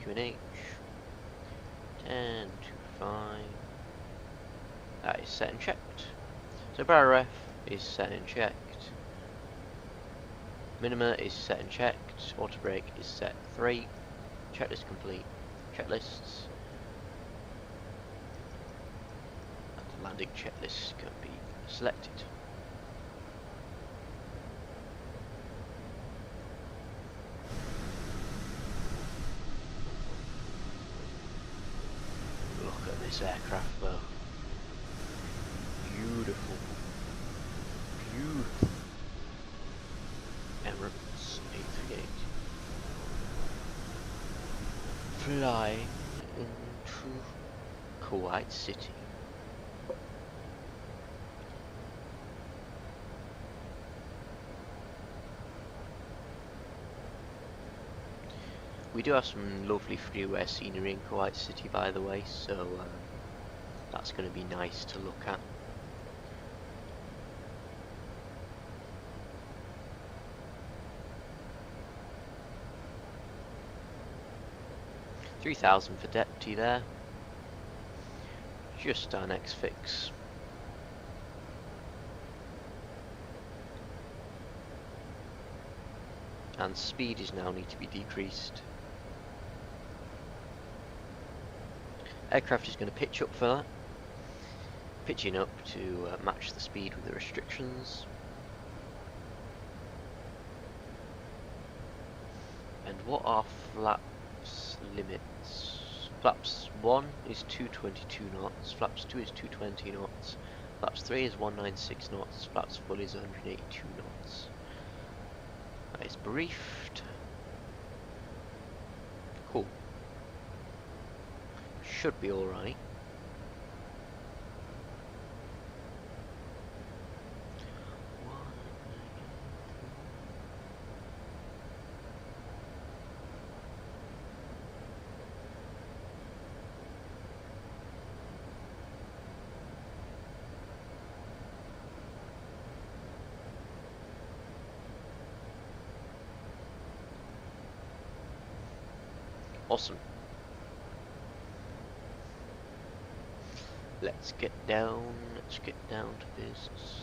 QNH. 10.25. That is set and checked. So bar ref is set and checked. Minima is set and checked. Auto brake is set 3. Checklist complete. Checklists. And the landing checklist can be selected. Look at this aircraft though. Emirates A380 flying into Kuwait City. We do have some lovely freeware scenery in Kuwait City, by the way, so that's going to be nice to look at. $3,000 for Deputy there. Just our next fix. And speed is now need to be decreased. Aircraft is going to pitch up for that. Pitching up to match the speed with the restrictions. And what are flaps limits? Flaps 1 is 222 knots, flaps 2 is 220 knots, flaps 3 is 196 knots, flaps 4 is 182 knots. That is briefed. Cool. Should be alright. Awesome. Let's get down to business.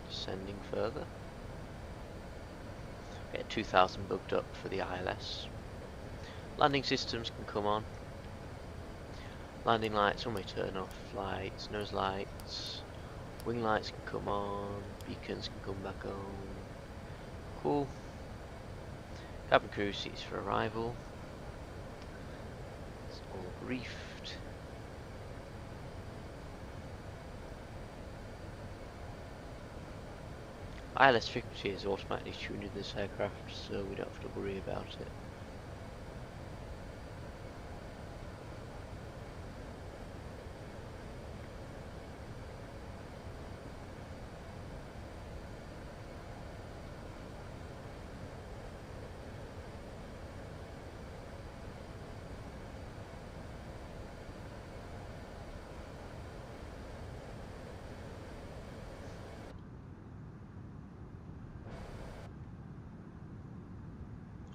Descending further. Get 2,000 bugged up for the ILS. Landing systems can come on. Landing lights when we turn off, lights, nose lights. Wing lights can come on, beacons can come back on. Cool. Cabin crew seats for arrival. It's all briefed. ILS frequency is automatically tuned in this aircraft, so we don't have to worry about it.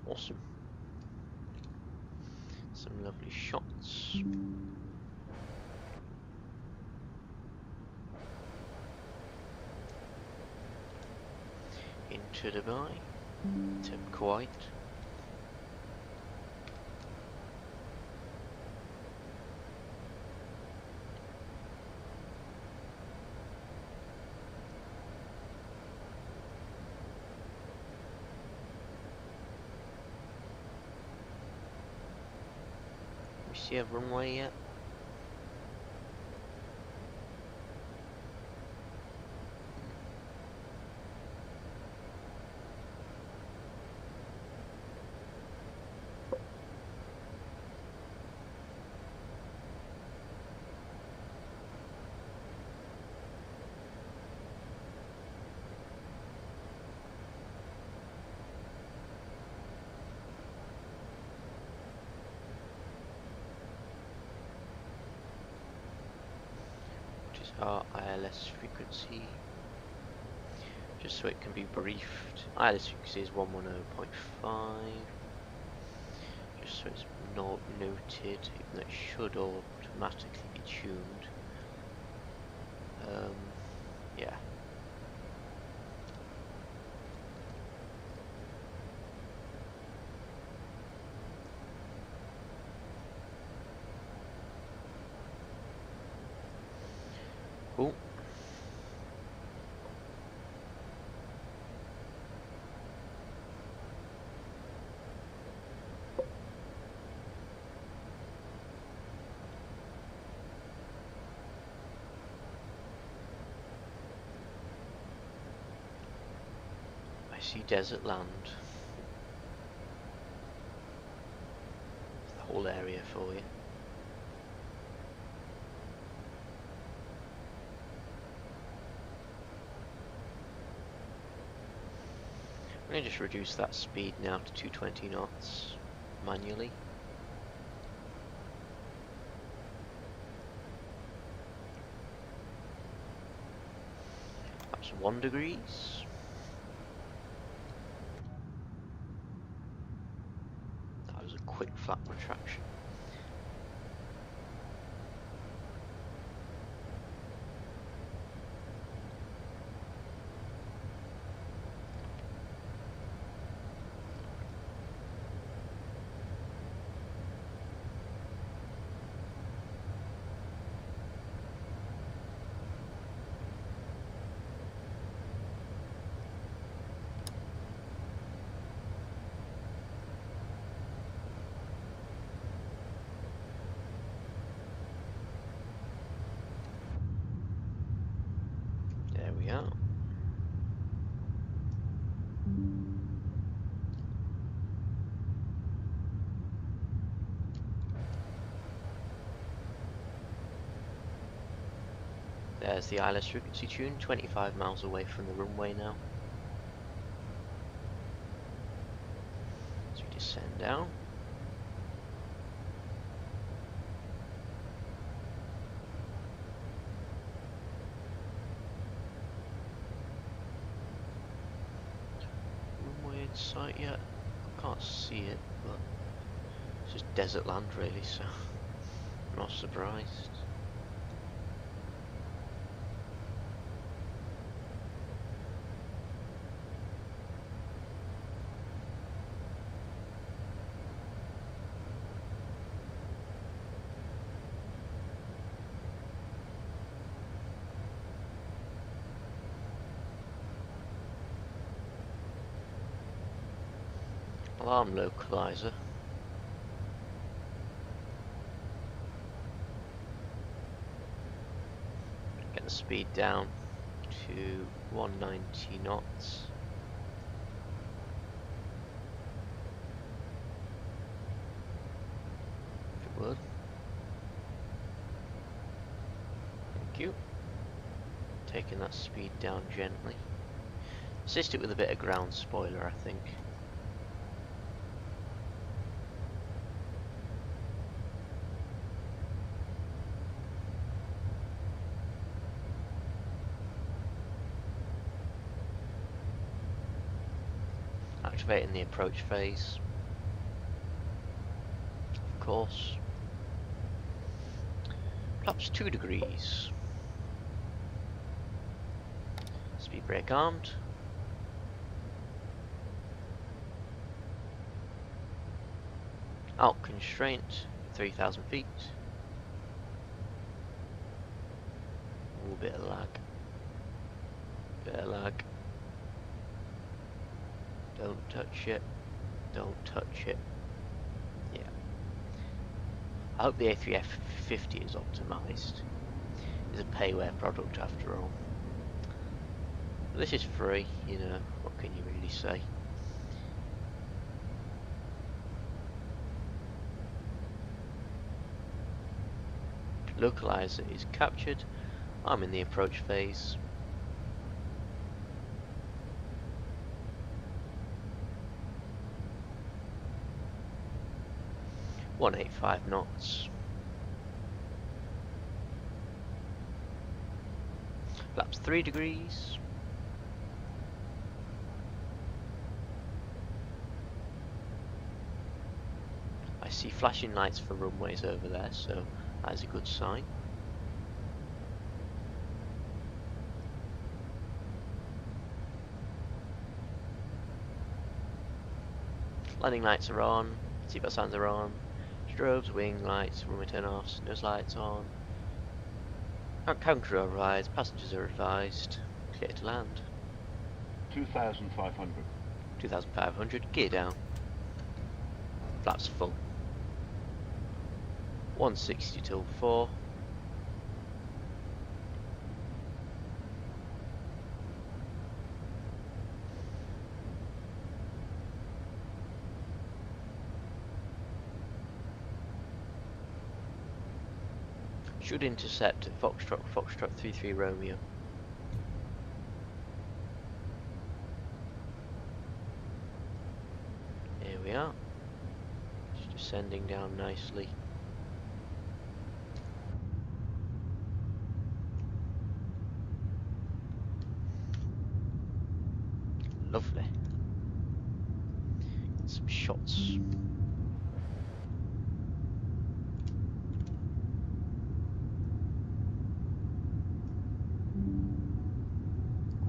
Awesome. Some lovely shots. Into Dubai, to Kuwait. See a runway yet? Our ILS frequency, just so it can be briefed. ILS frequency is 110.5, just so it's not noted, even though it should automatically be tuned. Yeah. Cool. I see desert land. The whole area for you. I'm going to just reduce that speed now to 220 knots manually. That's 1 degrees. That was a quick flat retraction. There we are. There's the ILS frequency tune, 25 miles away from the runway now. So we descend down. Runway in sight yet? I can't see it, but it's just desert land really, so I'm not surprised. Alarm localizer. Get the speed down to 190 knots. If it would. Thank you. Taking that speed down gently. Assist it with a bit of ground spoiler, I think. Activating the approach phase, of course. Flaps 2 degrees. Speed brake armed. Alt constraint, 3,000 feet. Ooh, bit of lag. Bit of lag. Don't touch it. Don't touch it. Yeah. I hope the A350 is optimised. It's a payware product after all. But this is free, you know, what can you really say? Localizer is captured. I'm in the approach phase. .185 knots. Flaps 3 degrees. I see flashing lights for runways over there, so that is a good sign. Landing lights are on, seatbelt signs are on. Strobes, wing lights, runway turn-offs, nose lights on. Cabin crew arrives, passengers are advised. Clear to land. 2,500. 2,500, gear down. Flaps full. 160 till 4. Should intercept at Foxtrot 33 Romeo. Here we are. Just descending down nicely. Lovely. Some shots.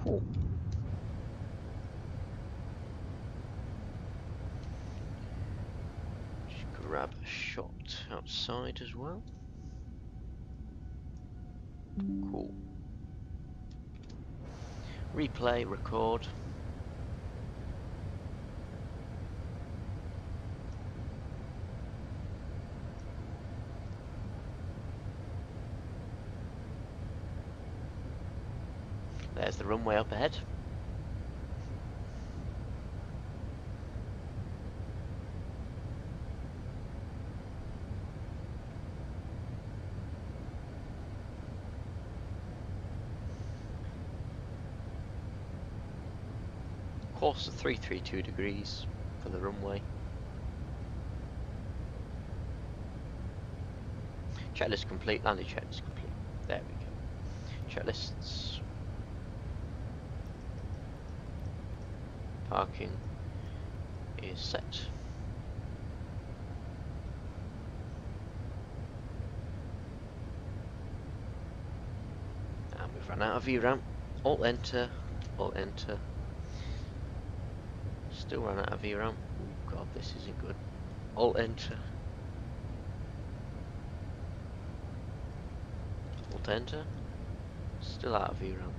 Cool. Just grab a shot outside as well. Cool. Replay, record. There's the runway up ahead. Course of 332 degrees for the runway. Checklist complete, landing checklist complete. There we go. Checklists. Parking is set. And we've run out of VRAM. Alt enter, Alt enter. Still run out of VRAM. Oh god, this isn't good. Alt enter. Alt enter. Still out of VRAM.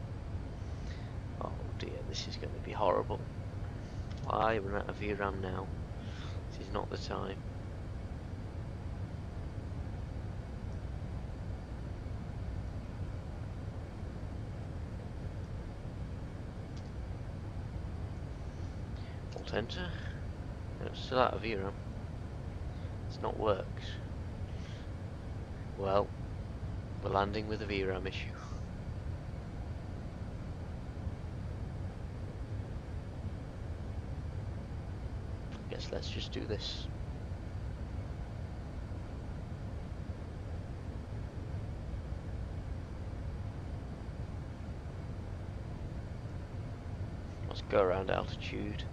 Oh dear, this is going to be horrible. Why run out of VRAM now? This is not the time. Alt enter. No, it's still out of VRAM. It's not worked. Well, we're landing with a VRAM issue. Guess let's just do this. Let's go around altitude.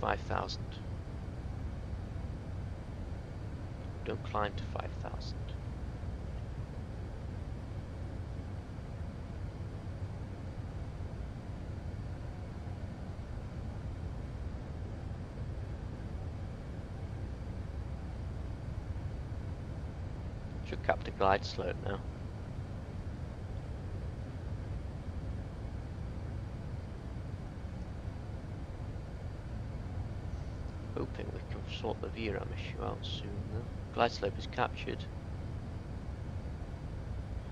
5,000. Don't climb to 5,000. Should cap the glide slope now. Hoping we can sort the VRAM issue out soon though. Glide slope is captured.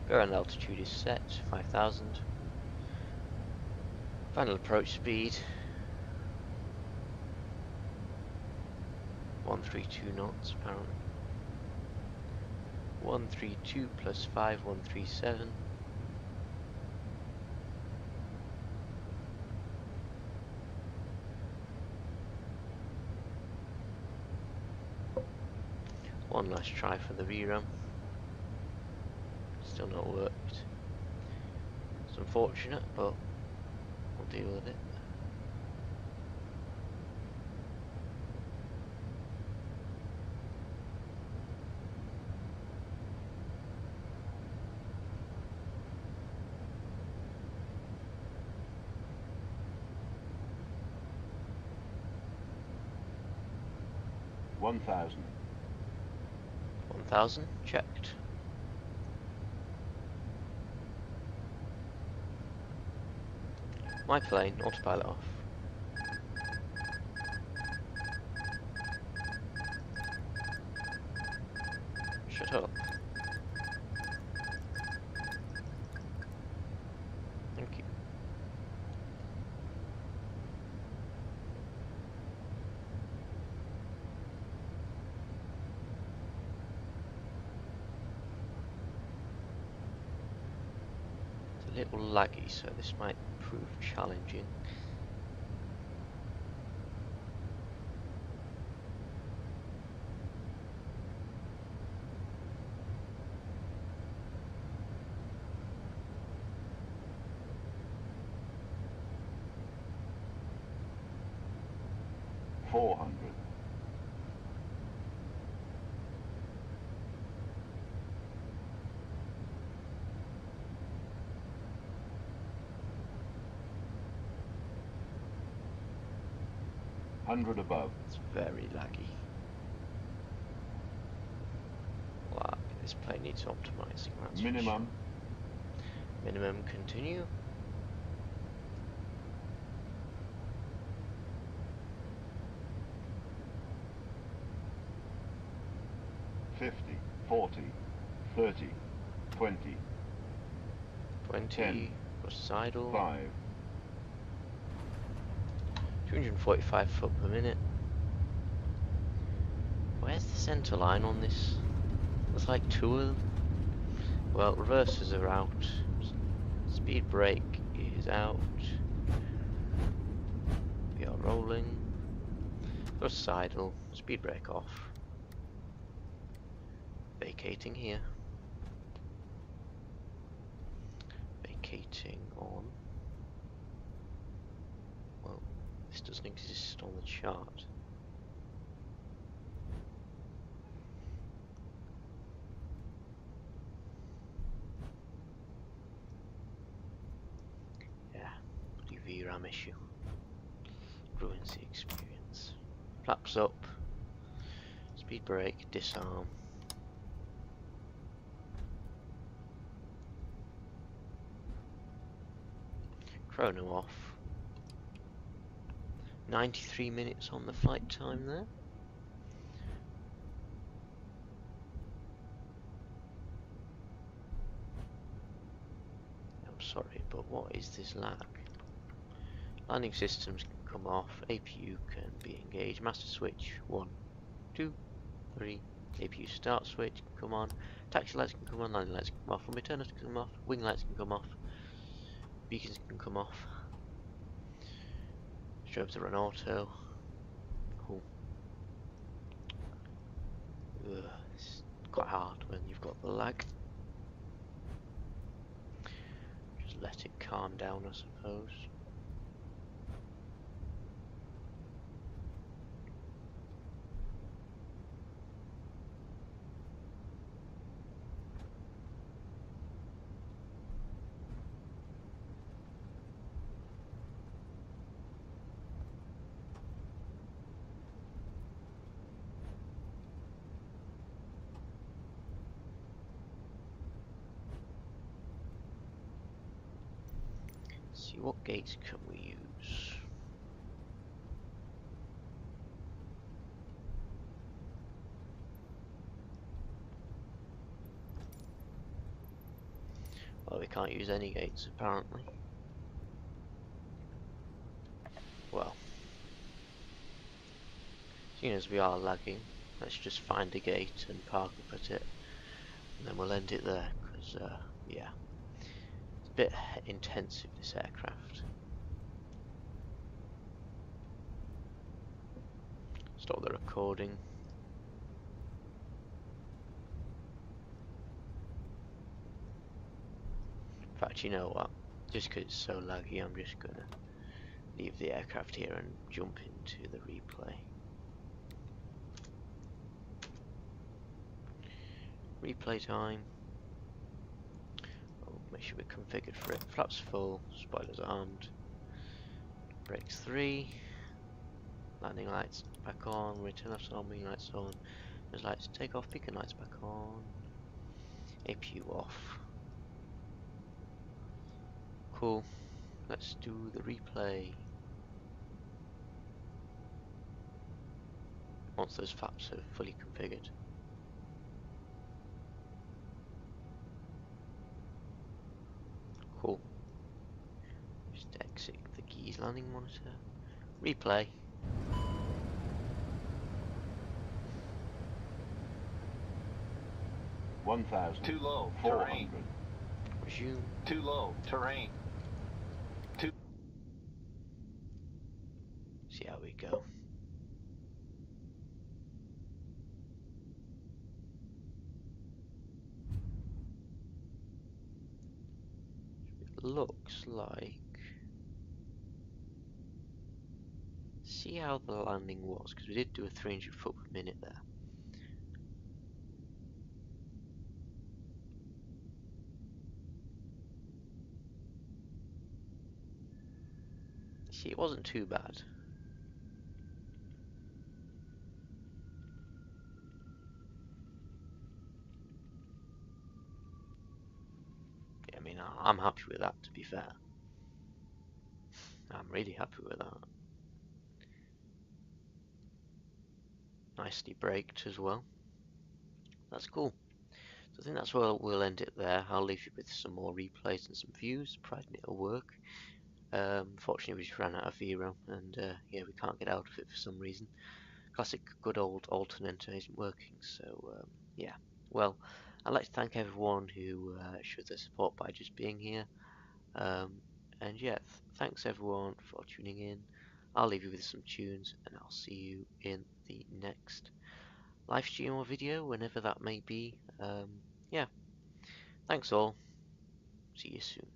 Go around altitude is set, 5,000. Final approach speed 132 knots apparently. 132 plus 5, 137. One last try for the VRAM. Still not worked. It's unfortunate, but we'll deal with it. One thousand. 1,000 checked. My plane, autopilot off. Shut up. Thank you. a little laggy, so this might prove challenging. Hundred above. It's very laggy. Wow, this play needs optimizing. That's for Minimum. sure. Minimum, continue. $50, $40, $30, $20, 20, 10, plus idle. 5, 245 foot per minute. Where's the centre line on this? There's like two of them. Well, reversers are out. Speed brake is out. We are rolling. Plus idle. Speed brake off. Vacating here. Vacating on. Well, this doesn't exist on the chart. Yeah, bloody VRAM issue. Ruins the experience. Flaps up. Speed brake, disarm. Chrono off. 93 minutes on the flight time there. I'm sorry, but what is this lag? Landing systems can come off, APU can be engaged, master switch, 1, 2, 3, APU start switch can come on, taxi lights can come on, landing lights can come off, returners can come off, wing lights can come off, beacons can come off. Strobes are on auto. Cool. Ugh, it's quite hard when you've got the lag. Just let it calm down, I suppose. See, what gates can we use? Well, we can't use any gates apparently. Well, seeing as we are lagging, let's just find a gate and park up at it, and then we'll end it there, because yeah, it's a bit intensive, this aircraft. Stop the recording. In fact, you know what, just because it's so laggy, I'm just gonna leave the aircraft here and jump into the replay. Replay time. Oh, make sure we're configured for it. Flaps full, spoilers armed. Brakes 3. Landing lights back on, return left on, wing lights on. Those lights take off, beacon lights back on. APU off. Cool. Let's do the replay. Once those flaps are fully configured. Cool. Just exit the keys landing monitor. Replay. $1,000. Too low. 400. Terrain. Resume. Too low. Terrain. See how we go. It looks like. See how the landing was, because we did do a 300 foot per minute there. See, it wasn't too bad. I mean, I'm happy with that, to be fair. I'm really happy with that. Nicely braked as well. That's cool. So I think that's where we'll end it there. I'll leave you with some more replays and some views, providing it'll work. Fortunately, we just ran out of VRAM, and yeah, we can't get out of it for some reason. Classic good old alternator isn't working, so yeah. Well, I'd like to thank everyone who showed their support by just being here. And yeah, thanks everyone for tuning in. I'll leave you with some tunes, and I'll see you in the next live stream or video, whenever that may be. Yeah, thanks all. See you soon.